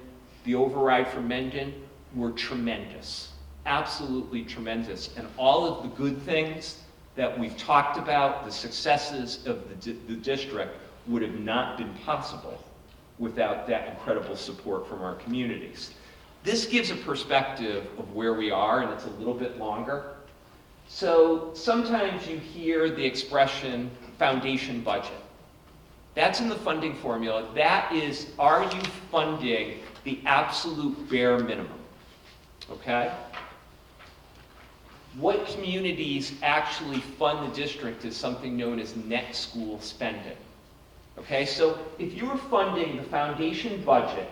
the override for Mendon were tremendous, absolutely tremendous. And all of the good things that we've talked about, the successes of the district, would have not been possible without that incredible support from our communities. This gives a perspective of where we are, and it's a little bit longer. So sometimes you hear the expression foundation budget. That's in the funding formula. That is, are you funding the absolute bare minimum? Okay? What communities actually fund the district is something known as net school spending. Okay, so if you were funding the foundation budget,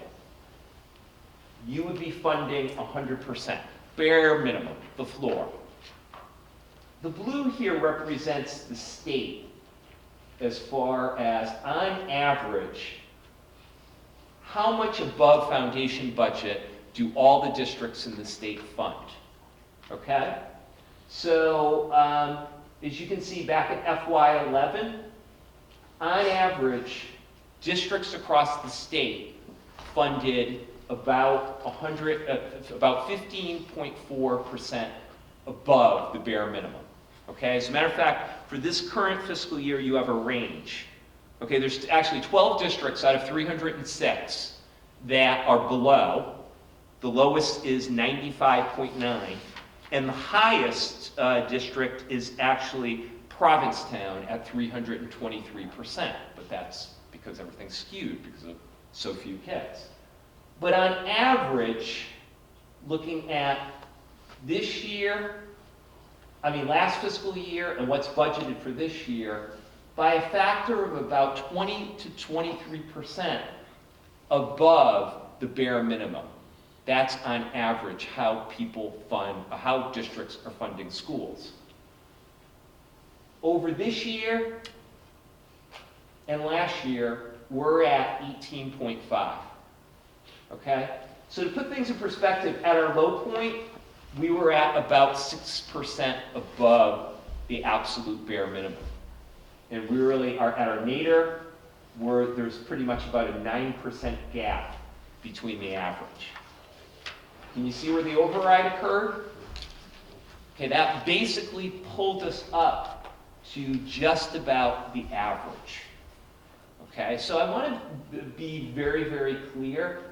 you would be funding 100%, bare minimum, the floor. The blue here represents the state as far as, on average, how much above foundation budget do all the districts in the state fund? Okay? So, as you can see back at FY11, on average, districts across the state funded about 15.4% above the bare minimum. Okay, as a matter of fact, for this current fiscal year, you have a range. Okay, there's actually 12 districts out of 306 that are below. The lowest is 95.9, and the highest district is actually Provincetown at 323%, but that's because everything's skewed because of so few kids. But on average, looking at this year, last fiscal year and what's budgeted for this year, by a factor of about 20 to 23% above the bare minimum. That's on average how how districts are funding schools. Over this year and last year, we're at 18.5. Okay? So to put things in perspective, at our low point, we were at about 6% above the absolute bare minimum. And we really are at our nadir, where there's pretty much about a 9% gap between the average. Can you see where the override occurred? Okay, that basically pulled us up to just about the average. Okay, so I want to be very, very clear.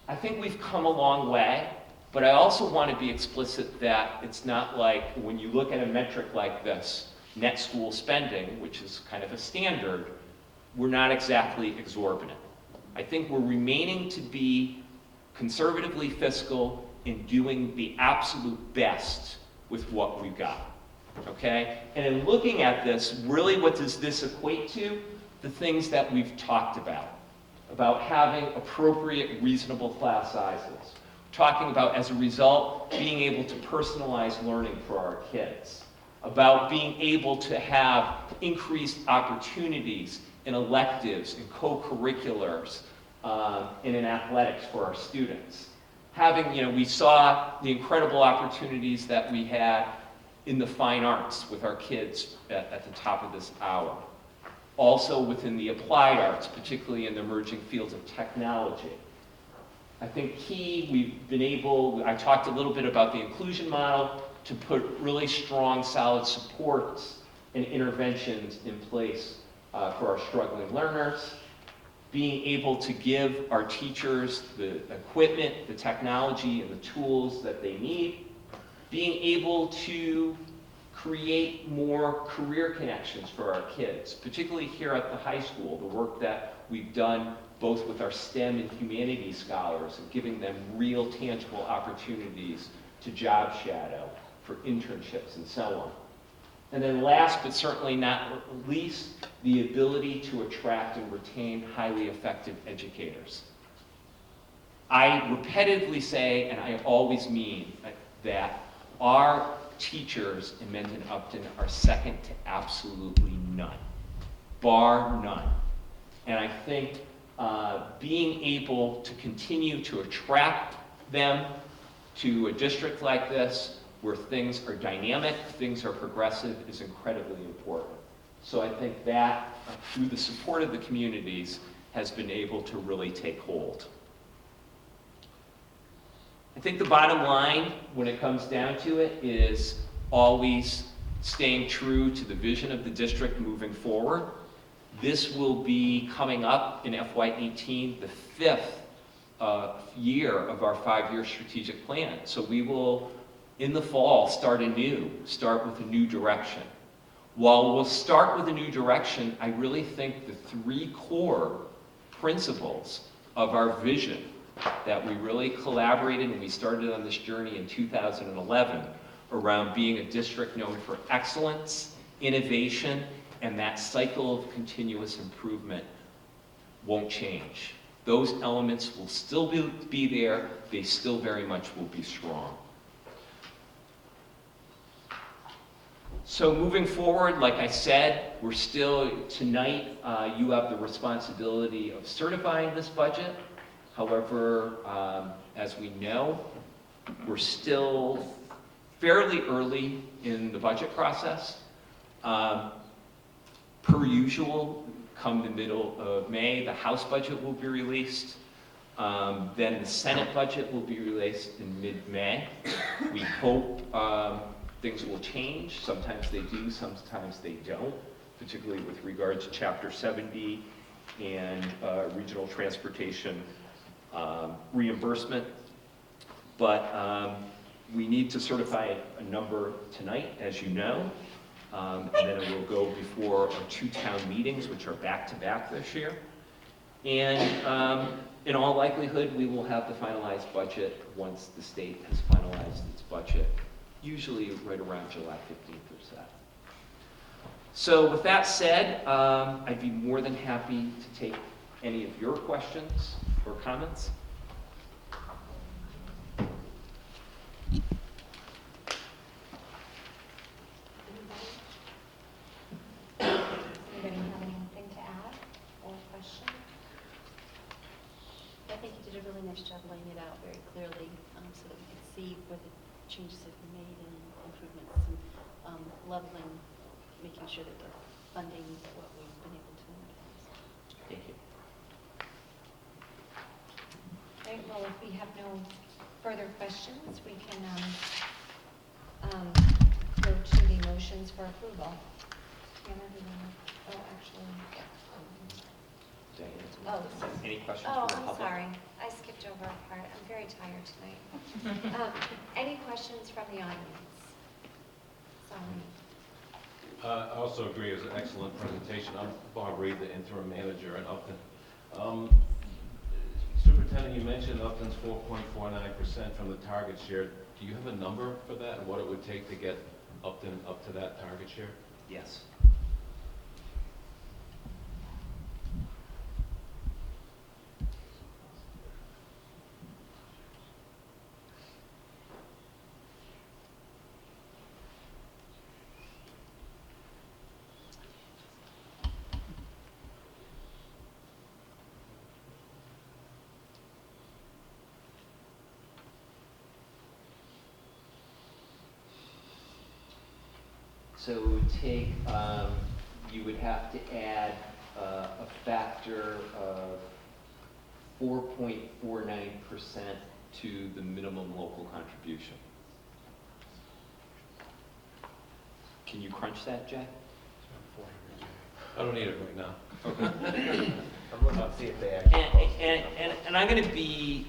I think we've come a long way, but I also want to be explicit that it's not like when you look at a metric like this, net school spending, which is kind of a standard, we're not exactly exorbitant. I think we're remaining to be conservatively fiscal in doing the absolute best with what we've got, okay? And in looking at this, really what does this equate to? The things that we've talked about having appropriate, reasonable class sizes, talking about, as a result, being able to personalize learning for our kids, about being able to have increased opportunities in electives and co-curriculars and in athletics for our students. Having, we saw the incredible opportunities that we had in the fine arts with our kids at the top of this hour. Also within the applied arts, particularly in the emerging fields of technology. I think I talked a little bit about the inclusion model, to put really strong, solid supports and interventions in place for our struggling learners. Being able to give our teachers the equipment, the technology, and the tools that they need. Being able to create more career connections for our kids, particularly here at the high school, the work that we've done both with our STEM and humanities scholars and giving them real tangible opportunities to job shadow, for internships and so on. And then last but certainly not least, the ability to attract and retain highly effective educators. I repetitively say, and I always mean, that our teachers in Mendon Upton are second to absolutely none, bar none. And I think being able to continue to attract them to a district like this, where things are dynamic, things are progressive, is incredibly important. So I think that, through the support of the communities, has been able to really take hold. I think the bottom line, when it comes down to it, is always staying true to the vision of the district moving forward. This will be coming up in FY18, the 5th year of our 5-year strategic plan. So we will, in the fall, start with a new direction. While we'll start with a new direction, I really think the 3 core principles of our vision that we really collaborated and we started on this journey in 2011 around being a district known for excellence, innovation, and that cycle of continuous improvement won't change. Those elements will still be there. They still very much will be strong. So moving forward, like I said, we're still, tonight, you have the responsibility of certifying this budget. However, as we know, we're still fairly early in the budget process. Per usual, come the middle of May, the House budget will be released. Then the Senate budget will be released in mid-May. We hope things will change. Sometimes they do, sometimes they don't, particularly with regard to Chapter 70 and regional transportation reimbursement. But we need to certify a number tonight, as you know, and then it will go before our 2 town meetings, which are back-to-back this year. And in all likelihood, we will have the finalized budget once the state has finalized its budget, usually right around July 15th or so. So with that said, I'd be more than happy to take any of your questions or comments. Anybody have anything to add or question? I think you did a really nice job laying it out very clearly so that we could see where the changes have been made and improvements and leveling, making sure that the funding is what we've been able to invest. Thank you. Okay, well, if we have no further questions, we can go to the motions for approval. Diana, do you want to, Oh, Any questions oh, from the I'm public? sorry. I skipped over a part. I'm very tired tonight. Any questions from the audience? Sorry. I also agree, it was an excellent presentation. I'm Bob Reed, the interim manager in Upton. Superintendent Superintendent, you mentioned Upton's 4.49% from the target share. Do you have a number for that, and what it would take to get Upton up to that target share? Yes. So it would take, you would have to add a factor of 4.49% to the minimum local contribution. Can you crunch that, Jay? I don't need it right now. I'm looking to see if they actually. And I'm going to be,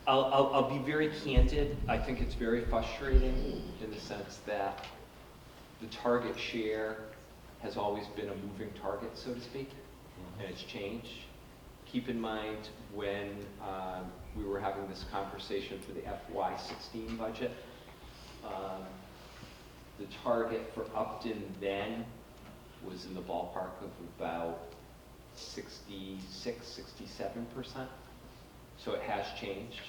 I'll be very candid. I think it's very frustrating in the sense that the target share has always been a moving target, so to speak, and it's changed. Keep in mind when we were having this conversation for the FY16 budget, the target for Upton then was in the ballpark of about 66, 67%. So it has changed.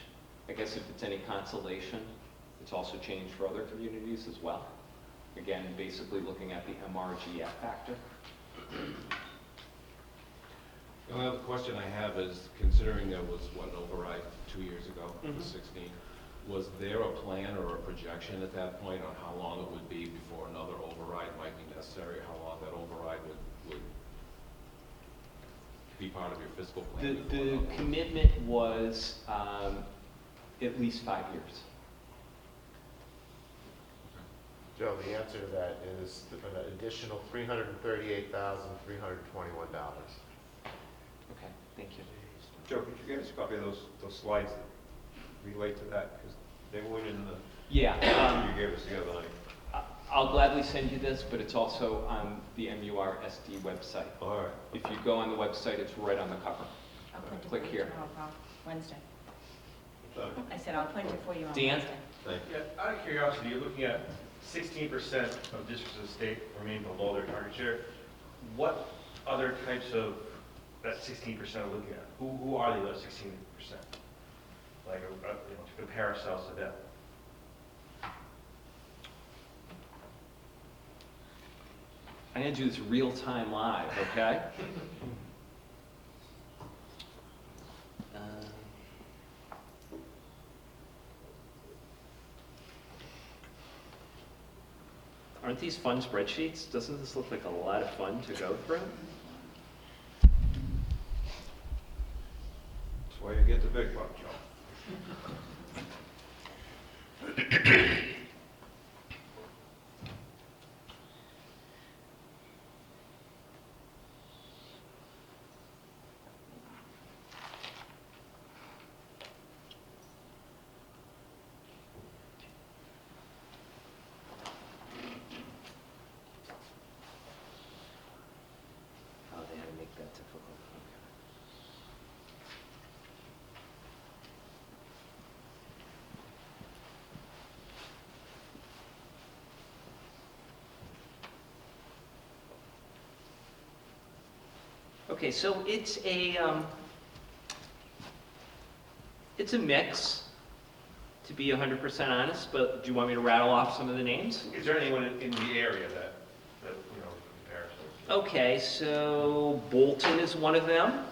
I guess if it's any consolation, it's also changed for other communities as well. Again, basically looking at the MRGF factor. The only other question I have is, considering there was, an override 2 years ago, Mhm. for 16, was there a plan or a projection at that point on how long it would be before another override might be necessary, how long that override would be part of your fiscal plan? before The another one? commitment was at least 5 years. Joe, the answer to that is an additional $338,321. Okay, thank you. Joe, could you get us a copy of those slides that relate to that? Because they weren't in the Yeah. you gave us the other night. I'll gladly send you this, but it's also on the MURSD website. All right. If you go on the website, it's right on the cover. I'll print it Click for you here. tomorrow, Wednesday. Sorry. I said I'll print it for you on Dan? Wednesday. Thank you. Yeah, out of curiosity, you're looking at 16% of districts of the state remain below their target share. What other types of that 16% are looking at? Who are the other 16%? Like, to compare ourselves to them. I'm gonna do this real time live, okay? Aren't these fun spreadsheets? Doesn't this look like a lot of fun to go through? That's why you get the big buck, Joe. Oh, they had to make that difficult. Okay, so it's a mix, to be 100% honest, but do you want me to rattle off some of the names? Is there anyone in the area that compare ourselves to? Okay, so Bolton is one of them.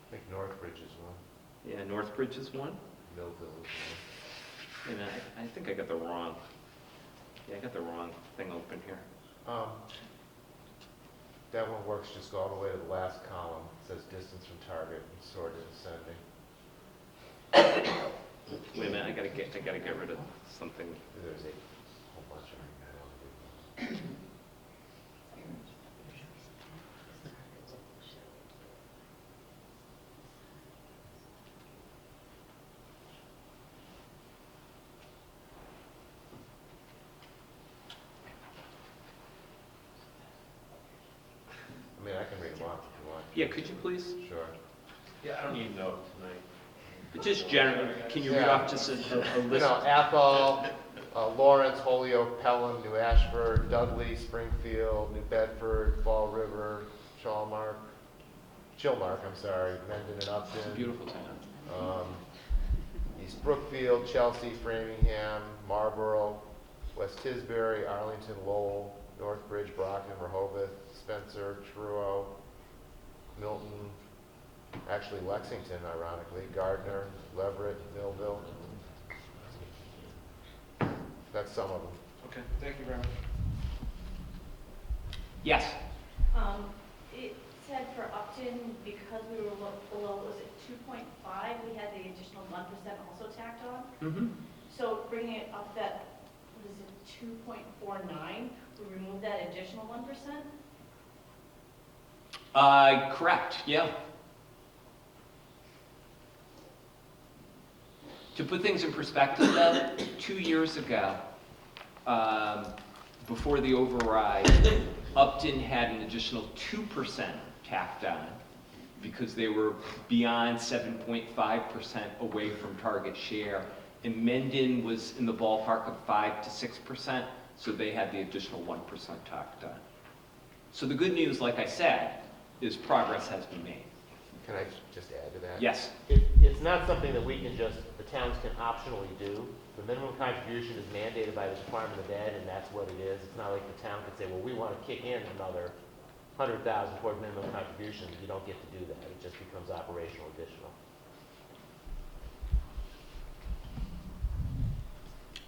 I think Northbridge is one. Yeah, Northbridge is one. Millville is And I think I got the wrong, yeah, I got the wrong thing open here. one. That one works, just go all the way to the last column. It says distance from target and sorted ascending. Wait a minute, I gotta get rid of something. There's a whole bunch of them. Yeah, could you please? Sure. Yeah, I don't even know tonight. But just generally, can you read Yeah. off just a You list? know, Athol, Lawrence, Holyoke, Pelham, New Ashford, Dudley, Springfield, New Bedford, Fall River, Chilmark, Mendon and It's a Upton, beautiful town. East Brookfield, Chelsea, Framingham, Marlborough, West Tisbury, Arlington, Lowell, Northbridge, Brockton, Rehoboth, Spencer, Truro, Milton, actually Lexington, ironically, Gardner, Leverett, Millville. That's some of them. Okay, thank you very much. Yes. It said for Upton, because we were below, was it 2.5, we had the additional 1% also tacked on? Mm-hmm. So bringing it up that, what is it, 2.49, we remove that additional 1%? Correct, yeah. To put things in perspective though, 2 years ago, before the override, Upton had an additional 2% tacked on because they were beyond 7.5% away from target share. And Mendon was in the ballpark of 5 to 6%, so they had the additional 1% tacked on. So the good news, like I said, is progress has been made. Can I just add to that? Yes. It's not something that we can just, the towns can optionally do. The minimum contribution is mandated by the Department of Ed, and that's what it is. It's not like the town can say, well, we want to kick in another 100,000 toward minimum contribution. You don't get to do that. It just becomes operational additional.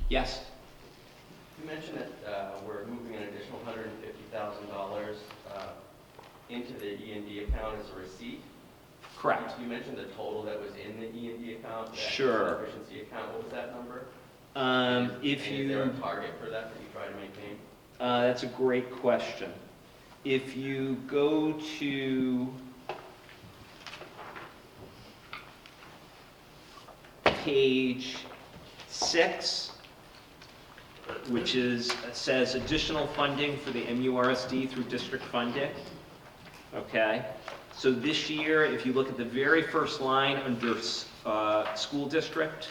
Yes. You mentioned that we're moving an additional $150,000 into the E&D account as a receipt. Correct. You mentioned the total that was in the E&D account, the Sure. efficiency account. What was that number? If Is there a target for that you try to maintain? That's a great question. If you go to page 6, which says additional funding for the MURSD through district funding. Okay, so this year, if you look at the very first line under school district,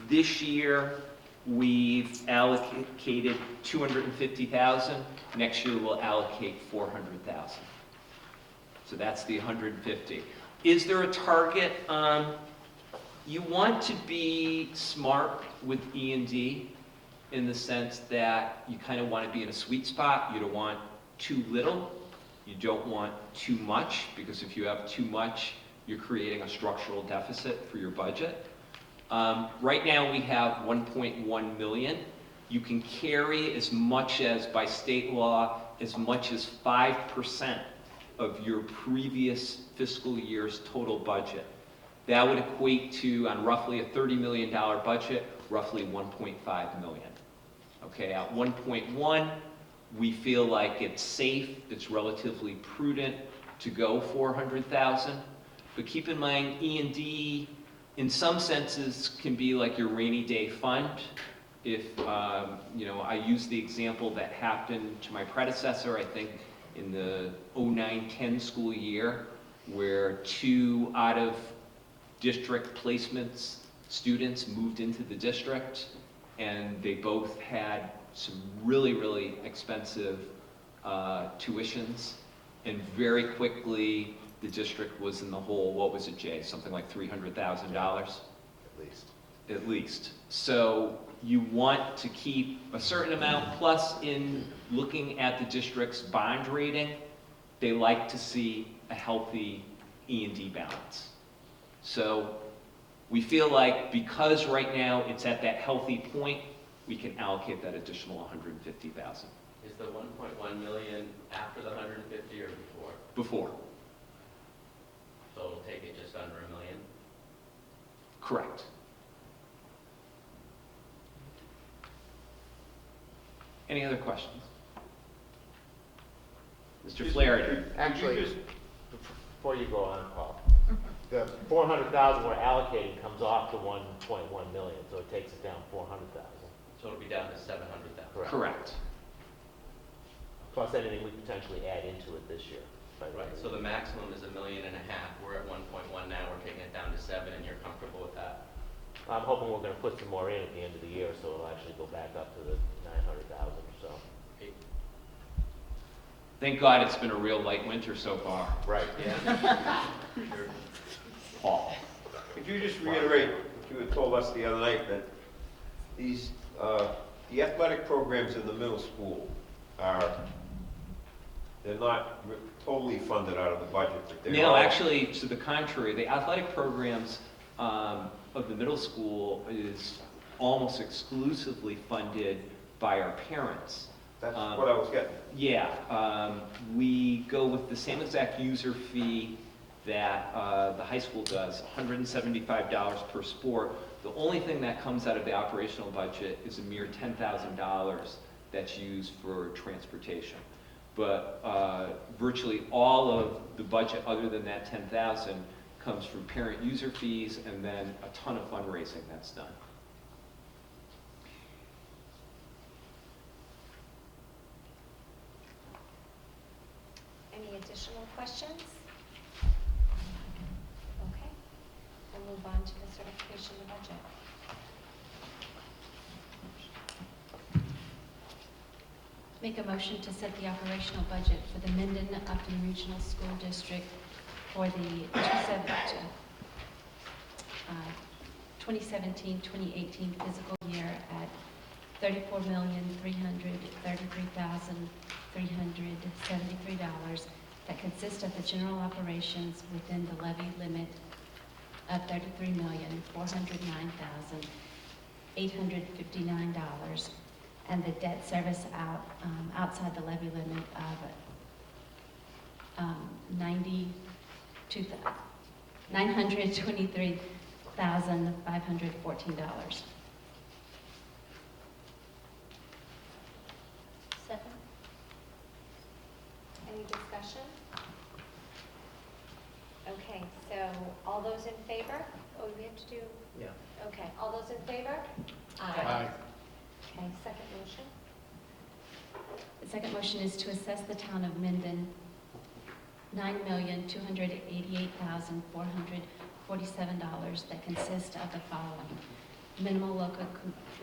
this year we've allocated $250,000. Next year we'll allocate $400,000. So that's the 150. Is there a target? You want to be smart with E&D in the sense that you kind of want to be in a sweet spot. You don't want too little. You don't want too much, because if you have too much, you're creating a structural deficit for your budget. Right now we have 1.1 million. You can carry as much as, by state law, as much as 5% of your previous fiscal year's total budget. That would equate to, on roughly a $30 million budget, roughly 1.5 million. Okay, at 1.1, we feel like it's safe, it's relatively prudent to go 400,000. But keep in mind, E&D, in some senses, can be like your rainy day fund. If, I use the example that happened to my predecessor, I think, in the 09-10 school year, where 2 out of district placements students moved into the district, and they both had some really, really expensive tuitions, and very quickly the district was in the hole. What was it, Jay? Something like $300,000? At least. At least. So you want to keep a certain amount, plus in looking at the district's bond rating, they like to see a healthy E&D balance. So we feel like because right now it's at that healthy point, we can allocate that additional 150,000. Is the 1.1 million after the 150 or before? Before. So it'll take it just under $1 million? Correct. Any other questions? Mr. Flaherty. Actually, before you go on, Paul, the 400,000 we're allocating comes off the 1.1 million, so it takes it down 400,000. So it'll be down to 700,000? Correct. Correct. Plus anything we potentially add into it this year. by the Right, end of so the the year. maximum is $1.5 million. We're at 1.1 now, we're taking it down to 7, and you're comfortable with that? I'm hoping we're gonna put some more in at the end of the year, so it'll actually go back up to the 900,000 or so. Thank God it's been a real light winter so far. Right. Yeah. Sure. Paul. Could you just reiterate what you had told us the other night, that these, the athletic programs in the middle school they're not totally funded out of the budget, but they're No, all- actually, to the contrary, the athletic programs of the middle school is almost exclusively funded by our parents. That's what I was getting. Yeah, we go with the same exact user fee that the high school does, $175 per sport. The only thing that comes out of the operational budget is a mere $10,000 that's used for transportation. But virtually all of the budget, other than that $10,000, comes from parent user fees and then a ton of fundraising that's done. Any additional questions? Okay, we'll move on to the certification of budget. Make a motion to set the operational budget for the Minden-Upton Regional School District for the 2017-2018 fiscal year at $34,333,373 that consist of the general operations within the levy limit of $33,409,859 and the debt service outside the levy limit of $923,514. Second. Any discussion? Okay, so all those in favor? Oh, we have to do, Yeah. okay, all those in favor? Aye. Okay, second motion. The second motion is to assess the town of Minden $9,288,447 that consist of the following: minimal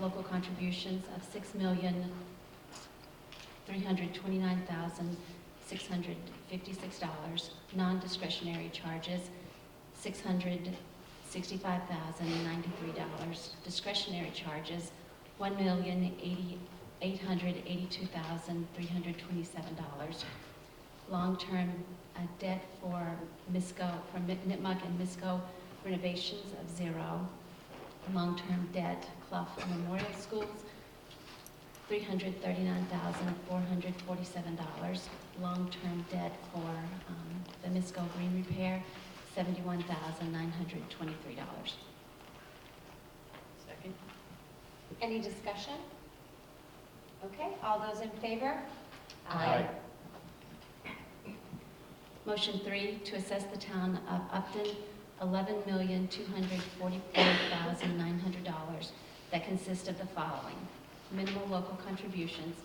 local contributions of $6,329,656, non-discretionary charges $665,093, discretionary charges $1,882,327, long-term debt for Nipmuc and Misco renovations of $0, long-term debt Clough Memorial Schools $339,447, long-term debt for the Misco Green Repair $71,923. Second. Any discussion? Okay, all those in favor? Aye. Motion 3, to assess the town of Upton $11,244,900 that consist of the following: minimal local contributions,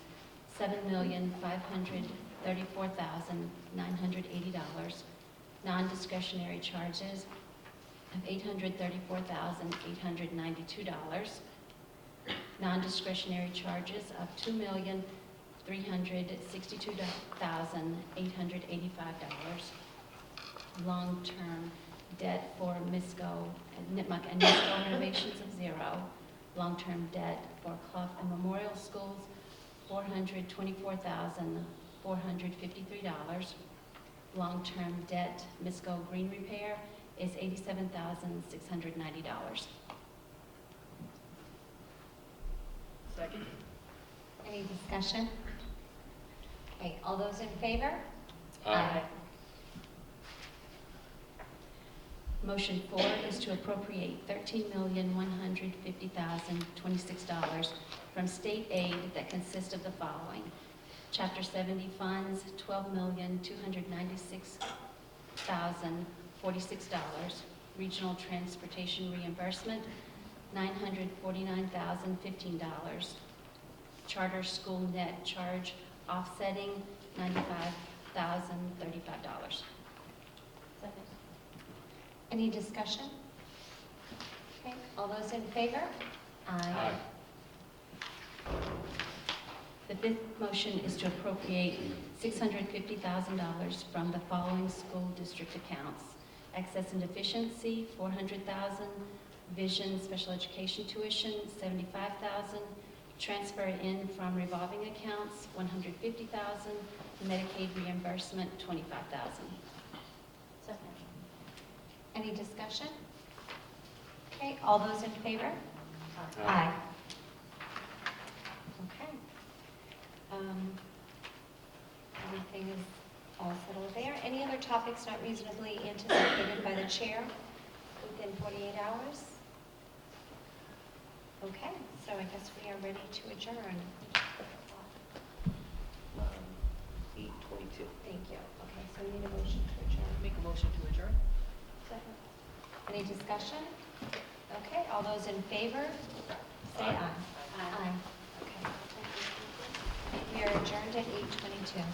$7,534,980, non-discretionary charges of $834,892, non-discretionary charges of $2,362,885, long-term debt for Nipmuc and Misco renovations of $0, long-term debt for Clough and Memorial Schools $424,453, long-term debt Misco Green Repair is $87,690. Second. Any discussion? Okay, all those in favor? Aye. Motion 4 is to appropriate $13,150,026 from state aid that consists of the following: Chapter 70 funds, $12,296,046, regional transportation reimbursement, $949,015, charter school net charge offsetting, Second. Any discussion? Okay, all those in favor? Aye. The fifth motion is to appropriate $650,000 from the following school district accounts: excess and deficiency, $400,000, vision special education tuition, $75,000, transfer in from revolving accounts, $150,000, Medicaid reimbursement, $25,000. Second. Any discussion? Okay, all those in favor? Aye. Okay. Everything is all settled there. Any other topics not reasonably anticipated by the chair within 48 hours? Okay, so I guess we are ready to adjourn. 8:22. Thank you. Okay, so we need a motion to adjourn. Make a motion to adjourn? Second. Any discussion? Okay, all those in favor, say aye. Aye. Okay. We are adjourned at 8:22.